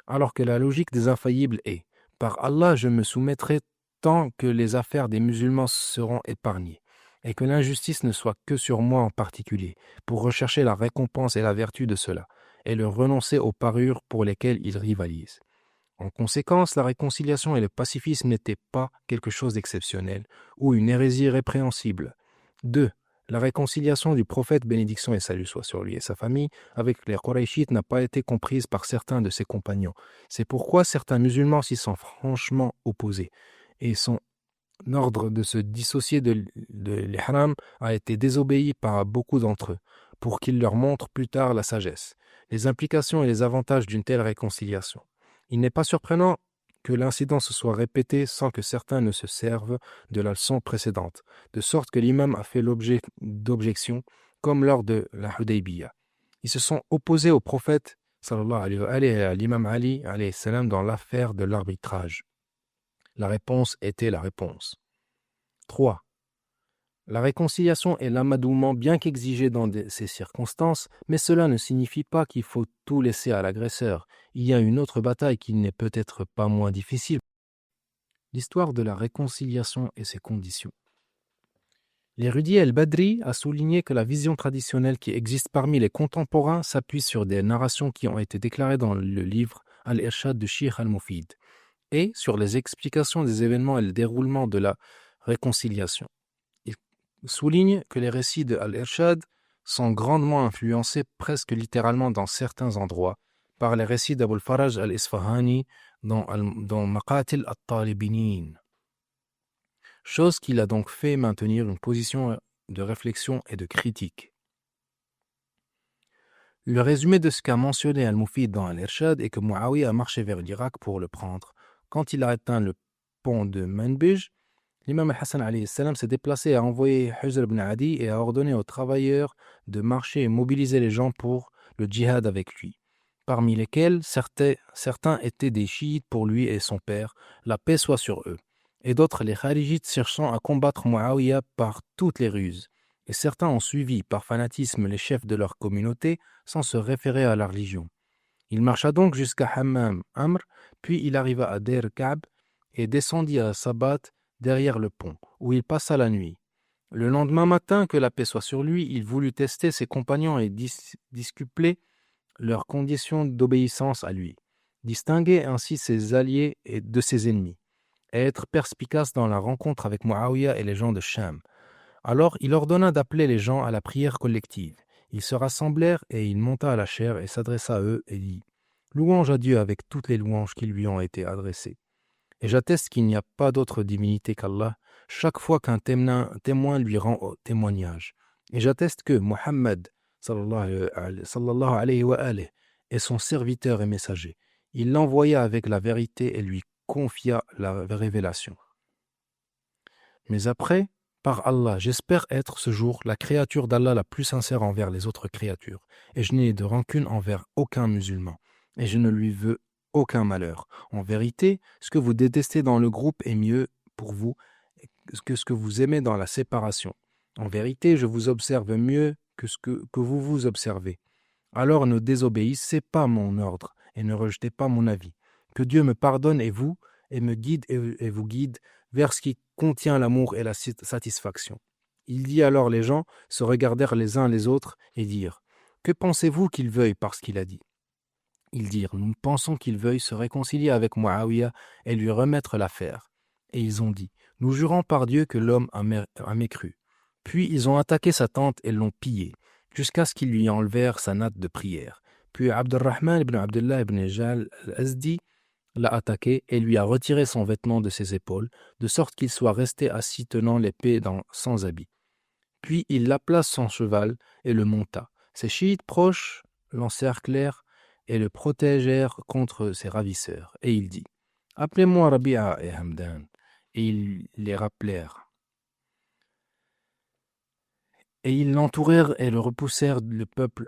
Alors que la logique des infaillibles est « Par Allah, je me soumettrai tant que les affaires des musulmans seront épargnées, et que l'injustice ne soit que sur moi en particulier, pour rechercher la récompense et la vertu de cela, et leur renoncer aux parures pour lesquelles ils rivalisent. » En conséquence, la réconciliation et le pacifisme n'étaient pas quelque chose d'exceptionnel ou une hérésie répréhensible. 2. La réconciliation du prophète, bénédiction et salut soit sur lui et sa famille, avec les Qurayshites n'a pas été comprise par certains de ses compagnons. C'est pourquoi certains musulmans s'y sont franchement opposés et sont L'ordre de se dissocier de l'ihram a été désobéi par beaucoup d'entre eux, pour qu'ils leur montrent plus tard la sagesse, les implications et les avantages d'une telle réconciliation. Il n'est pas surprenant que l'incident se soit répété sans que certains ne se servent de la leçon précédente, de sorte que l'imam a fait l'objet d'objections, comme lors de la Hudaybiyah. Ils se sont opposés au prophète sallallahu alayhi wa alayhi, et à l'imam Ali alayhi salam dans l'affaire de l'arbitrage. La réponse était la réponse. 3. La réconciliation est l'amadouement bien qu'exigé dans ces circonstances, mais cela ne signifie pas qu'il faut tout laisser à l'agresseur. Il y a une autre bataille qui n'est peut-être pas moins difficile. L'histoire de la réconciliation et ses conditions. L'érudit El-Badri a souligné que la vision traditionnelle qui existe parmi les contemporains s'appuie sur des narrations qui ont été déclarées dans le livre Al-Irshad de Sheikh Al-Mufid et sur les explications des événements et le déroulement de la réconciliation. Il souligne que les récits de Al-Irshad sont grandement influencés presque littéralement dans certains endroits par les récits d'Abul Faraj al-Isfahani dans Maqatil al-Talibinin. Chose qui l'a donc fait maintenir une position de réflexion et de critique. Le résumé de ce qu'a mentionné Al-Mufid dans Al-Irshad est que Muawiyah a marché vers l'Irak pour le prendre. Quand il a atteint le pont de Manbij, l'imam Al-Hassan alayhi salam s'est déplacé à envoyer Hujr ibn Adi et a ordonné aux travailleurs de marcher et mobiliser les gens pour le djihad avec lui, parmi lesquels certains étaient des chiites pour lui et son père, la paix soit sur eux, et d'autres les kharijites cherchant à combattre Muawiyah par toutes les ruses. Et certains ont suivi par fanatisme les chefs de leur communauté sans se référer à la religion. Il marcha donc jusqu'à Hammam Amr, puis il arriva à Deir Ka'b et descendit à Sabat derrière le pont, où il passa la nuit. Le lendemain matin, que la paix soit sur lui, il voulut tester ses compagnons et discupler leurs conditions d'obéissance à lui, distinguer ainsi ses alliés de ses ennemis, et être perspicace dans la rencontre avec Muawiyah et les gens de Sham. Alors il ordonna d'appeler les gens à la prière collective. Ils se rassemblèrent et il monta à la chaire et s'adressa à eux et dit « Louange à Dieu avec toutes les louanges qui lui ont été adressées. Et j'atteste qu'il n'y a pas d'autre divinité qu'Allah, chaque fois qu'un témoin lui rend témoignage. Et j'atteste que Muhammad sallallahu alayhi wa alayhi est son serviteur et messager. Il l'envoya avec la vérité et lui confia la révélation. Mais après, par Allah, j'espère être ce jour la créature d'Allah la plus sincère envers les autres créatures, et je n'ai de rancune envers aucun musulman, et je ne lui veux aucun malheur. En vérité, ce que vous détestez dans le groupe est mieux pour vous que ce que vous aimez dans la séparation. En vérité, je vous observe mieux que ce que vous vous observez. Alors ne désobéissez pas mon ordre, et ne rejetez pas mon avis. Que Dieu me pardonne et me guide et vous guide vers ce qui contient l'amour et la satisfaction. Il dit alors les gens se regardèrent les uns les autres et dirent « Que pensez-vous qu'il veuille par ce qu'il a dit ?» Ils dirent « Nous pensons qu'il veuille se réconcilier avec Muawiyah et lui remettre l'affaire. » Et ils ont dit « Nous jurons par Dieu que l'homme a mécru. » Puis ils ont attaqué sa tente et l'ont pillée, jusqu'à ce qu'ils lui enlevèrent sa natte de prière. Puis Abdurrahman ibn Abdullah ibn Jal al-Azdi l'a attaqué et lui a retiré son vêtement de ses épaules, de sorte qu'il soit resté assis tenant l'épée sans habit. Puis il l'appela son cheval et le monta. Ses chiites proches l'encerclèrent et le protégèrent contre ses ravisseurs. Et il dit « Appelez-moi Rabi'a et Hamdan. » Et ils les rappelèrent. Et ils l'entourèrent et le repoussèrent le peuple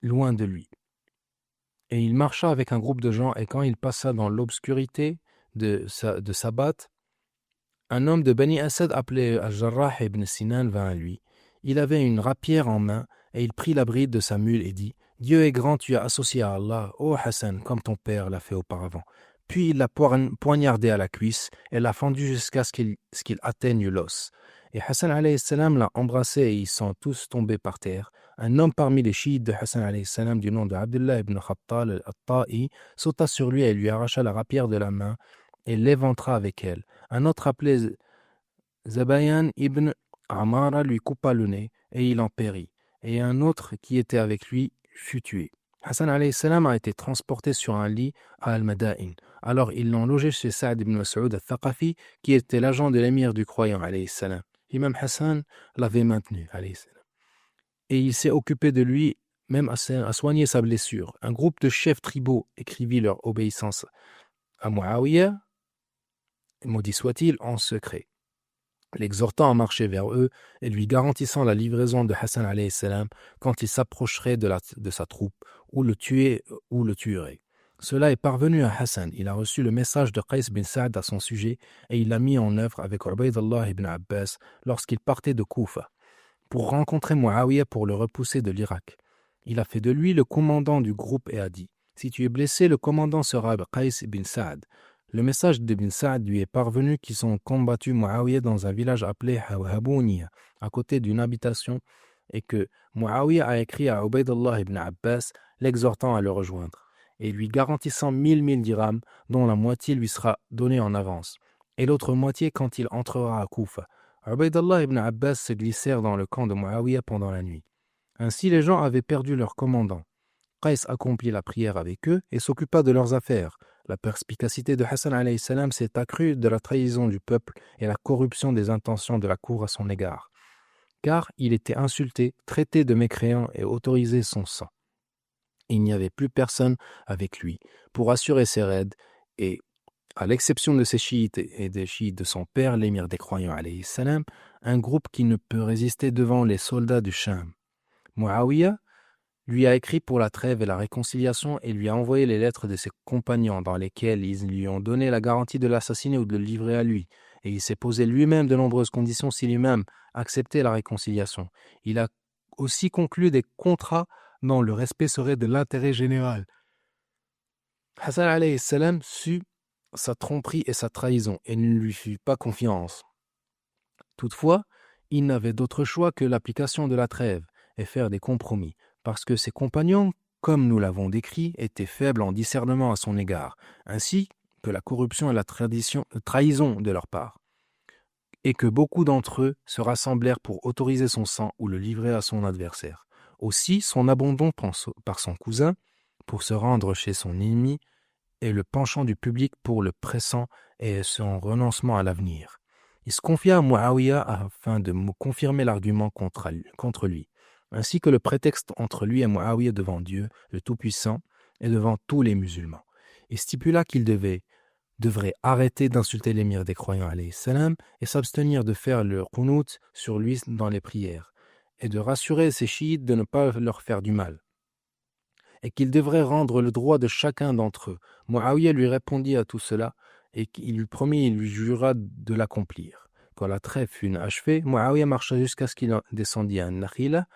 loin de lui. Et il marcha avec un groupe de gens, et quand il passa dans l'obscurité de Sabat, un homme de Bani Asad appelé Al-Jarrah ibn Sinan vint à lui. Il avait une rapière en main, et il prit la bride de sa mule et dit « Dieu est grand, tu as associé à Allah, ô Hassan, comme ton père l'a fait auparavant. » Puis il l'a poignardé à la cuisse et l'a fendu jusqu'à ce qu'il atteigne l'os. Et Hassan alayhi salam l'a embrassé et ils sont tous tombés par terre. Un homme parmi les chiites de Hassan alayhi salam du nom de Abdullah ibn Khattal al-Ta'i sauta sur lui et lui arracha la rapière de la main et l'éventra avec elle. Un autre appelé Zabayan ibn Amara lui coupa le nez et il en périt. Et un autre qui était avec lui fut tué. Hassan alayhi salam a été transporté sur un lit à Al-Madain. Alors ils l'ont logé chez Saad ibn Mas'ud al-Thaqafi, qui était l'agent de l'émir du croyant alayhi salam. L'imam Hassan l'avait maintenu alayhi salam. Et il s'est occupé de lui, même à soigner sa blessure. Un groupe de chefs tribaux écrivit leur obéissance à Muawiyah, maudit soit-il, en secret, l'exhortant à marcher vers eux et lui garantissant la livraison de Hassan alayhi salam quand il s'approcherait de sa troupe, ou le tuer ou le tuerait. Cela est parvenu à Hassan. Il a reçu le message de Qais bin Sa'd à son sujet et il l'a mis en œuvre avec Ubaydullah ibn Abbas lorsqu'il partait de Koufa pour rencontrer Muawiyah pour le repousser de l'Irak. Il a fait de lui le commandant du groupe et a dit « Si tu es blessé, le commandant sera Qais bin Sa'd. » Le message de bin Sa'd lui est parvenu qu'ils ont combattu Muawiyah dans un village appelé Habouniya, à côté d'une habitation, et que Muawiyah a écrit à Ubaydullah ibn Abbas, l'exhortant à le rejoindre, et lui garantissant 1000 dirhams, dont la moitié lui sera donnée en avance, et l'autre moitié quand il entrera à Koufa. Ubaydullah ibn Abbas se glissèrent dans le camp de Muawiyah pendant la nuit. Ainsi les gens avaient perdu leur commandant. Qais accomplit la prière avec eux et s'occupa de leurs affaires. La perspicacité de Hassan alayhi salam s'est accrue de la trahison du peuple et la corruption des intentions de la cour à son égard. Car il était insulté, traité de mécréant et autorisé son sang. Il n'y avait plus personne avec lui pour assurer ses raids et, à l'exception de ses chiites et des chiites de son père, l'émir des croyants alayhi salam, un groupe qui ne peut résister devant les soldats du Sham. Muawiyah lui a écrit pour la trêve et la réconciliation et lui a envoyé les lettres de ses compagnons dans lesquelles ils lui ont donné la garantie de l'assassiner ou de le livrer à lui. Et il s'est posé lui-même de nombreuses conditions si lui-même acceptait la réconciliation. Il a aussi conclu des contrats dont le respect serait de l'intérêt général. Hassan alayhi salam sut sa tromperie et sa trahison et ne lui fit pas confiance. Toutefois, il n'avait d'autre choix que l'application de la trêve et faire des compromis, parce que ses compagnons, comme nous l'avons décrit, étaient faibles en discernement à son égard, ainsi que la corruption et la trahison de leur part, et que beaucoup d'entre eux se rassemblèrent pour autoriser son sang ou le livrer à son adversaire. Aussi, son abandon par son cousin pour se rendre chez son ennemi et le penchant du public pour le pressant et son renoncement à l'avenir. Il se confia à Muawiyah afin de confirmer l'argument contre lui, ainsi que le prétexte entre lui et Muawiyah devant Dieu, le Tout-Puissant, et devant tous les musulmans. Il stipula qu'il devrait arrêter d'insulter l'émir des croyants alayhi salam et s'abstenir de faire le qunut sur lui dans les prières, et de rassurer ses chiites de ne pas leur faire du mal, et qu'il devrait rendre le droit de chacun d'entre eux. Muawiyah lui répondit à tout cela, et qu'il lui promit et lui jura de l'accomplir. Quand la trêve fut achevée, Muawiyah marcha jusqu'à ce qu'il descendit à Nakhila.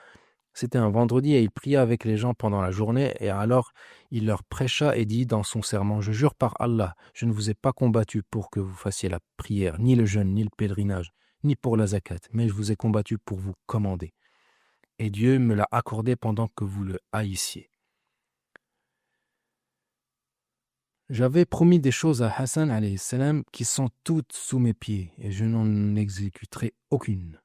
C'était un vendredi et il pria avec les gens pendant la journée, et alors il leur prêcha et dit dans son serment « Je jure par Allah, je ne vous ai pas combattu pour que vous fassiez la prière, ni le jeûne, ni le pèlerinage, ni pour la zakat, mais je vous ai combattu pour vous commander. Et Dieu me l'a accordé pendant que vous le haïssiez. J'avais promis des choses à Hassan alayhi salam qui sont toutes sous mes pieds, et je n'en exécuterai aucune. »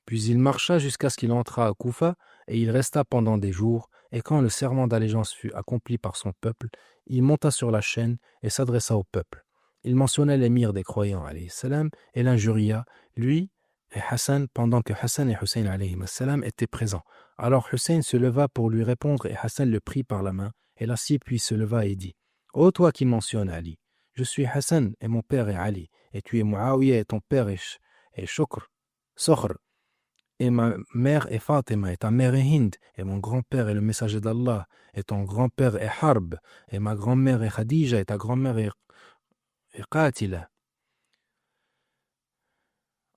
Puis il marcha jusqu'à ce qu'il entrât à Koufa, et il resta pendant des jours, et quand le serment d'allégeance fut accompli par son peuple, il monta sur la chaîne et s'adressa au peuple. Il mentionna l'émir des croyants alayhi salam et l'injuria, lui et Hassan, pendant que Hassan et Hussein alayhi salam étaient présents. Alors Hussein se leva pour lui répondre et Hassan le prit par la main et l'assit, puis se leva et dit « Ô toi qui mentionnes Ali, je suis Hassan et mon père est Ali, et tu es Muawiyah et ton père est Sokhr, et ma mère est Fatima, et ta mère est Hind, et mon grand-père est le messager d'Allah, et ton grand-père est Harb, et ma grand-mère est Khadija, et ta grand-mère est Qatila.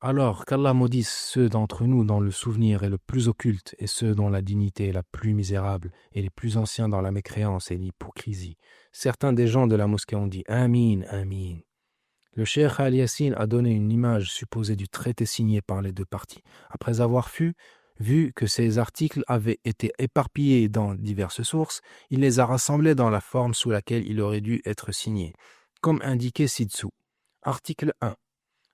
Alors qu'Allah maudisse ceux d'entre nous dont le souvenir est le plus occulte, et ceux dont la dignité est la plus misérable, et les plus anciens dans la mécréance et l'hypocrisie. Certains des gens de la mosquée ont dit « Amin, Amin ». Le cheikh Al-Yassin a donné une image supposée du traité signé par les deux parties. Après avoir vu que ces articles avaient été éparpillés dans diverses sources, il les a rassemblés dans la forme sous laquelle il aurait dû être signé, comme indiqué ci-dessous. Article 1.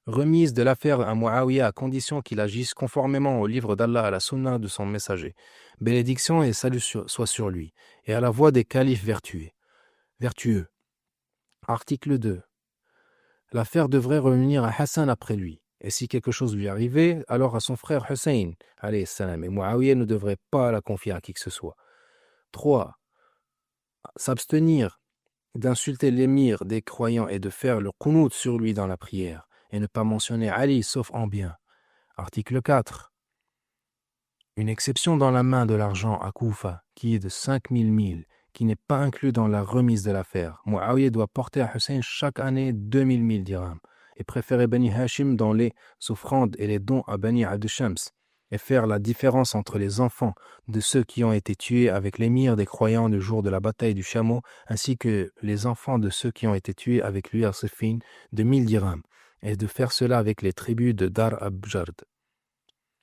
remise de l'affaire à Muawiyah à condition qu'il agisse conformément au livre d'Allah à la sunna de son messager. Bénédiction et salut soit sur lui, et à la voix des califes vertueux. Article 2. L'affaire devrait revenir à Hassan après lui. Et si quelque chose lui arrivait, alors à son frère Hussein, alayhi salam, et Muawiyah ne devrait pas la confier à qui que ce soit. 3. S'abstenir d'insulter l'émir des croyants et de faire le qunut sur lui dans la prière, et ne pas mentionner Ali sauf en bien. Article 4. Une exception dans la main de l'argent à Koufa, qui est de 5000 milles, qui n'est pas inclus dans la remise de l'affaire. Muawiyah doit porter à Hussein chaque année 2000 000 dirhams, et préférer Bani Hashim dans les offrandes et les dons à Bani Abd Shams, et faire la différence entre les enfants de ceux qui ont été tués avec l'émir des croyants le jour de la bataille du chameau, ainsi que les enfants de ceux qui ont été tués avec lui à Siffin de 1000 dirhams, et de faire cela avec les tribus de Dar Abjard.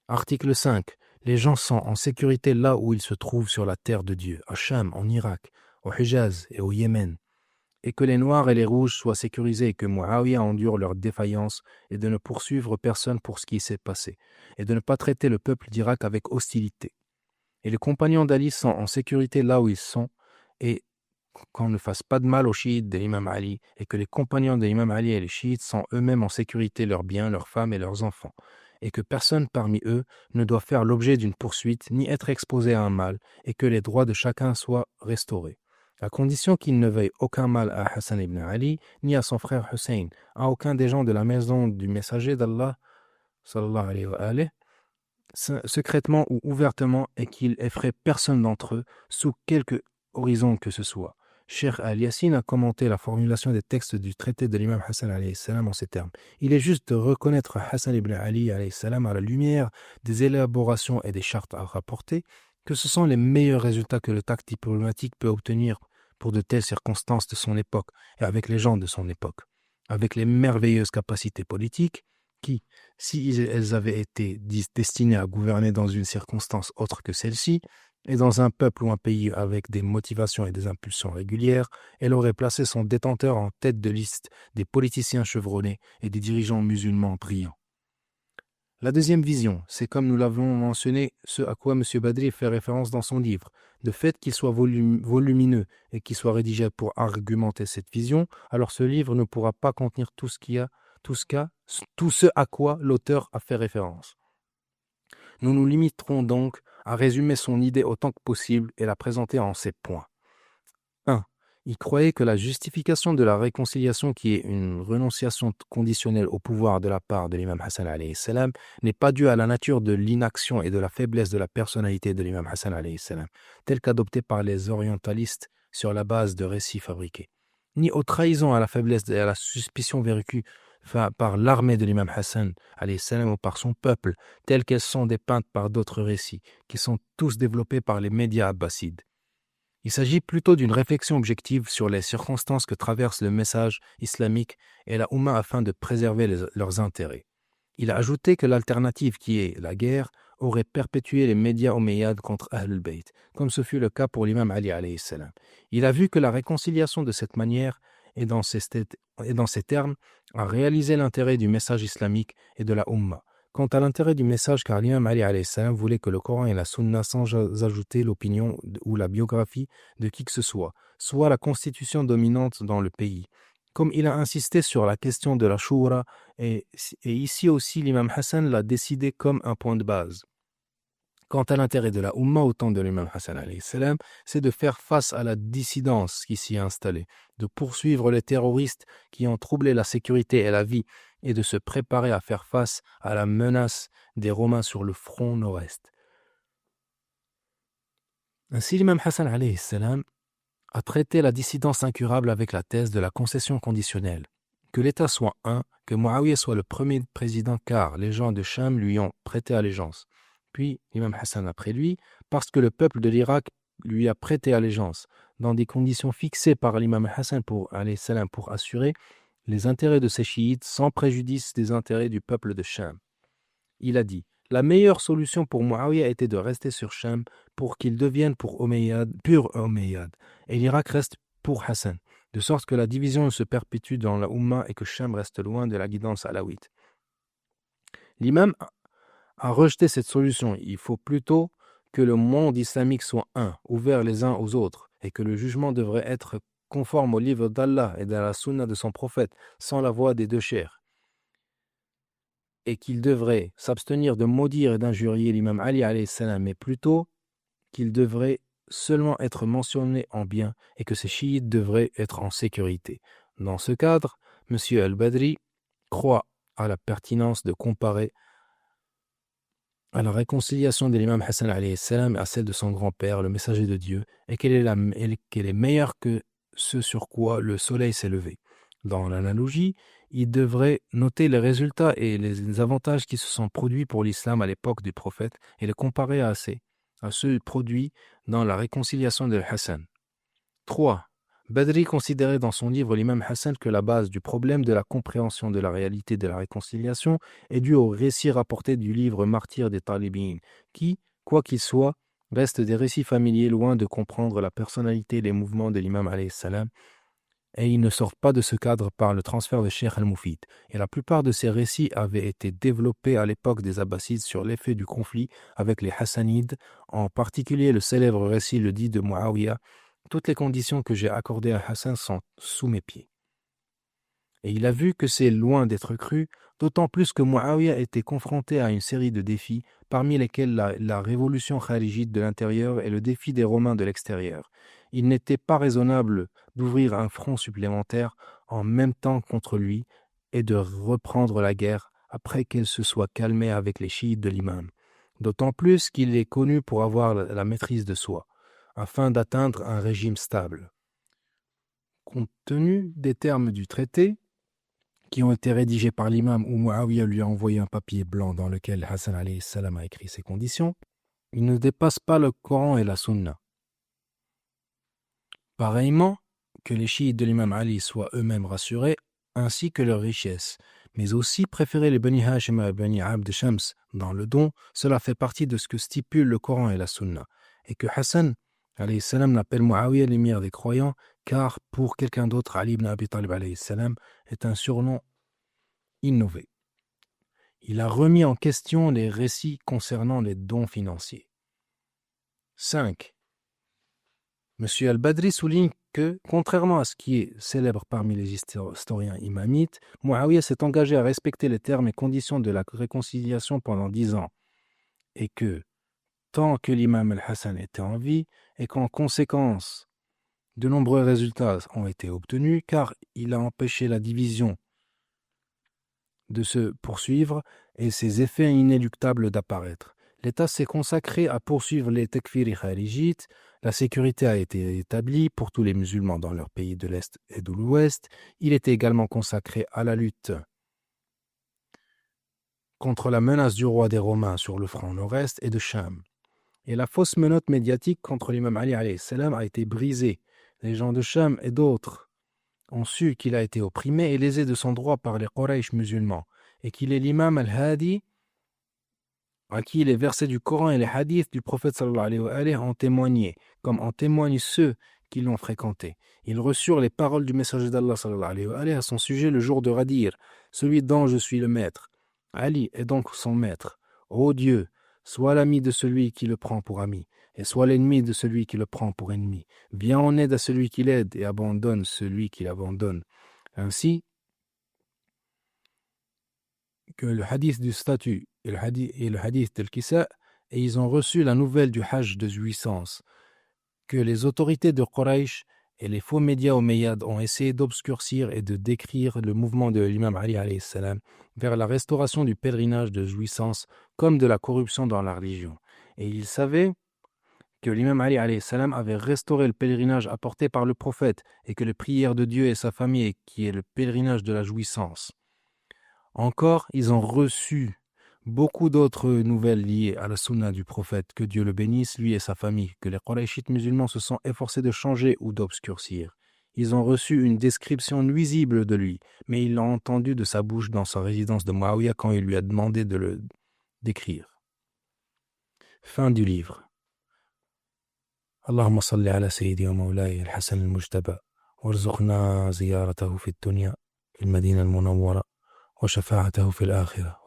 Article 5. Les gens sont en sécurité là où ils se trouvent sur la terre de Dieu, à Cham, en Irak, au Hijaz et au Yémen, et que les Noirs et les Rouges soient sécurisés et que Muawiyah endure leur défaillance et de ne poursuivre personne pour ce qui s'est passé, et de ne pas traiter le peuple d'Irak avec hostilité. Et les compagnons d'Ali sont en sécurité là où ils sont, et qu'on ne fasse pas de mal aux chiites de l'imam Ali, et que les compagnons de l'imam Ali et les chiites sont eux-mêmes en sécurité, leurs biens, leurs femmes et leurs enfants, et que personne parmi eux ne doit faire l'objet d'une poursuite ni être exposé à un mal, et que les droits de chacun soient restaurés, à condition qu'il ne veuille aucun mal à Hassan ibn Ali, ni à son frère Hussein, à aucun des gens de la maison du messager d'Allah, sallallahu alayhi wa alayhi, secrètement ou ouvertement, et qu'il effraie personne d'entre eux, sous quelque horizon que ce soit. Cheikh Al-Yassin a commenté la formulation des textes du traité de l'imam Hassan alayhi salam en ces termes. Il est juste de reconnaître Hassan ibn Ali alayhi salam à la lumière des élaborations et des chartes à rapporter que ce sont les meilleurs résultats que le tact diplomatique peut obtenir pour de telles circonstances de son époque et avec les gens de son époque, avec les merveilleuses capacités politiques qui, si elles avaient été destinées à gouverner dans une circonstance autre que celle-ci, et dans un peuple ou un pays avec des motivations et des impulsions régulières, elle aurait placé son détenteur en tête de liste des politiciens chevronnés et des dirigeants musulmans brillants. La deuxième vision, c'est comme nous l'avons mentionné, ce à quoi M. Badri fait référence dans son livre. De fait qu'il soit volumineux et qu'il soit rédigé pour argumenter cette vision, alors ce livre ne pourra pas contenir tout ce à quoi l'auteur a fait référence. Nous nous limiterons donc à résumer son idée autant que possible et la présenter en ces points. 1. Il croyait que la justification de la réconciliation, qui est une renonciation conditionnelle au pouvoir de la part de l'imam Hassan alayhi salam, n'est pas due à la nature de l'inaction et de la faiblesse de la personnalité de l'imam Hassan alayhi salam, telle qu'adoptée par les orientalistes sur la base de récits fabriqués, ni aux trahisons, à la faiblesse et à la suspicion vécue par l'armée de l'imam Hassan alayhi salam ou par son peuple, telles qu'elles sont dépeintes par d'autres récits, qui sont tous développés par les médias abbassides. Il s'agit plutôt d'une réflexion objective sur les circonstances que traverse le message islamique et la Oumma afin de préserver leurs intérêts. Il a ajouté que l'alternative, qui est la guerre, aurait perpétué les médias omeyyades contre Ahlul Bayt, comme ce fut le cas pour l'imam Ali alayhi salam. Il a vu que la réconciliation de cette manière et dans ces termes a réalisé l'intérêt du message islamique et de la Oumma. Quant à l'intérêt du message, car l'imam Ali alayhi salam voulait que le Coran et la Sunna, sans ajouter l'opinion ou la biographie de qui que ce soit la constitution dominante dans le pays. Comme il a insisté sur la question de la Shura, et ici aussi l'imam Hassan l'a décidé comme un point de base. Quant à l'intérêt de la Oumma au temps de l'imam Hassan alayhi salam, c'est de faire face à la dissidence qui s'y est installée, de poursuivre les terroristes qui ont troublé la sécurité et la vie, et de se préparer à faire face à la menace des Romains sur le front nord-est. Ainsi, l'imam Hassan alayhi salam a traité la dissidence incurable avec la thèse de la concession conditionnelle. Que l'État soit un, que Muawiyah soit le premier président, car les gens de Cham lui ont prêté allégeance. Puis l'imam Hassan après lui, parce que le peuple de l'Irak lui a prêté allégeance, dans des conditions fixées par l'imam Hassan alayhi salam pour assurer les intérêts de ses chiites sans préjudice des intérêts du peuple de Cham. Il a dit, la meilleure solution pour Muawiyah était de rester sur Cham pour qu'il devienne pur Omeyyade, et l'Irak reste pour Hassan, de sorte que la division se perpétue dans la Oumma et que Cham reste loin de la guidance alawite. L'imam a rejeté cette solution. Il faut plutôt que le monde islamique soit un, ouvert les uns aux autres, et que le jugement devrait être conforme au livre d'Allah et de la sunna de son prophète, sans la voix des deux chers, et qu'il devrait s'abstenir de maudire et d'injurier l'imam Ali alayhi salam, mais plutôt qu'il devrait seulement être mentionné en bien et que ses chiites devraient être en sécurité. Dans ce cadre, M. al-Badri croit à la pertinence de comparer à la réconciliation de l'imam Hassan alayhi salam à celle de son grand-père, le messager de Dieu, et qu'elle est meilleure que ce sur quoi le soleil s'est levé. Dans l'analogie, il devrait noter les résultats et les avantages qui se sont produits pour l'islam à l'époque du prophète et les comparer à ceux produits dans la réconciliation de Hassan. 3. Badri considérait dans son livre l'imam Hassan que la base du problème de la compréhension de la réalité de la réconciliation est due au récit rapporté du livre Martyr des Talibines, qui, quoi qu'il soit, restent des récits familiers loin de comprendre la personnalité et les mouvements de l'imam alayhi salam, et ils ne sortent pas de ce cadre par le transfert de Cheikh al-Mufid. Et la plupart de ces récits avaient été développés à l'époque des Abbassides sur l'effet du conflit avec les Hassanides, en particulier le célèbre récit le dit de Muawiyah. Toutes les conditions que j'ai accordées à Hassan sont sous mes pieds. Et il a vu que c'est loin d'être cru, d'autant plus que Muawiyah était confronté à une série de défis, parmi lesquels la révolution kharijite de l'intérieur et le défi des Romains de l'extérieur. Il n'était pas raisonnable d'ouvrir un front supplémentaire en même temps contre lui et de reprendre la guerre après qu'elle se soit calmée avec les chiites de l'imam. D'autant plus qu'il est connu pour avoir la maîtrise de soi, afin d'atteindre un régime stable. Compte tenu des termes du traité, qui ont été rédigés par l'imam où Muawiyah lui a envoyé un papier blanc dans lequel Hassan alayhi salam a écrit ses conditions, il ne dépasse pas le Coran et la Sunna. Pareillement, que les chiites de l'imam Ali soient eux-mêmes rassurés, ainsi que leur richesse, mais aussi préférer les Bani Hashim et Bani Abd Shams dans le don, cela fait partie de ce que stipule le Coran et la Sunna, et que Hassan alayhi salam n'appelle Muawiyah l'émir des croyants, car pour quelqu'un d'autre, Ali ibn Abi Talib alayhi salam est un surnom innové. Il a remis en question les récits concernant les dons financiers. 5. M. al-Badri souligne que, contrairement à ce qui est célèbre parmi les historiens imamites, Muawiyah s'est engagé à respecter les termes et conditions de la réconciliation pendant 10 ans, et que, tant que l'imam al-Hassan était en vie, et qu'en conséquence, de nombreux résultats ont été obtenus, car il a empêché la division de se poursuivre et ses effets inéluctables d'apparaître. L'État s'est consacré à poursuivre les takfiri kharijites, la sécurité a été établie pour tous les musulmans dans leurs pays de l'Est et de l'Ouest. Il était également consacré à la lutte contre la menace du roi des Romains sur le front nord-est et de Cham. Et la fausse menotte médiatique contre l'imam Ali alayhi salam a été brisée. Les gens de Cham et d'autres ont su qu'il a été opprimé et lésé de son droit par les Quraysh musulmans, et qu'il est l'imam al-Hadi à qui les versets du Coran et les hadiths du prophète sallallahu alayhi wa alayhi ont témoigné, comme en témoignent ceux qui l'ont fréquenté. Ils reçurent les paroles du messager d'Allah sallallahu alayhi wa alayhi à son sujet le jour de Ghadir, celui dont je suis le maître. Ali est donc son maître. Ô Dieu, sois l'ami de celui qui le prend pour ami, et sois l'ennemi de celui qui le prend pour ennemi. Viens en aide à celui qui l'aide et abandonne celui qui l'abandonne. Ainsi que le hadith du statut et le hadith del Kisa, et ils ont reçu la nouvelle du Hajj de jouissance, que les autorités de Quraysh et les faux médias omeyyades ont essayé d'obscurcir et de décrire le mouvement de l'imam Ali alayhi salam vers la restauration du pèlerinage de jouissance comme de la corruption dans la religion. Et ils savaient que l'imam Ali alayhi salam avait restauré le pèlerinage apporté par le prophète et que les prières de Dieu et sa famille, qui est le pèlerinage de la jouissance. Encore, ils ont reçu beaucoup d'autres nouvelles liées à la sunna du prophète, que Dieu le bénisse, lui et sa famille, que les Qurayshites musulmans se sont efforcés de changer ou d'obscurcir. Ils ont reçu une description nuisible de lui, mais ils l'ont entendu de sa bouche dans sa résidence de Muawiyah quand il lui a demandé de le décrire. Fin du livre. Allahumma salli ala sayyidi wa mawlaya al-Hasan al-Mujtaba, warzuqna ziyaratahu fi dunya, fi al-Madina al-Munawwara, وشفاعته في الآخرة.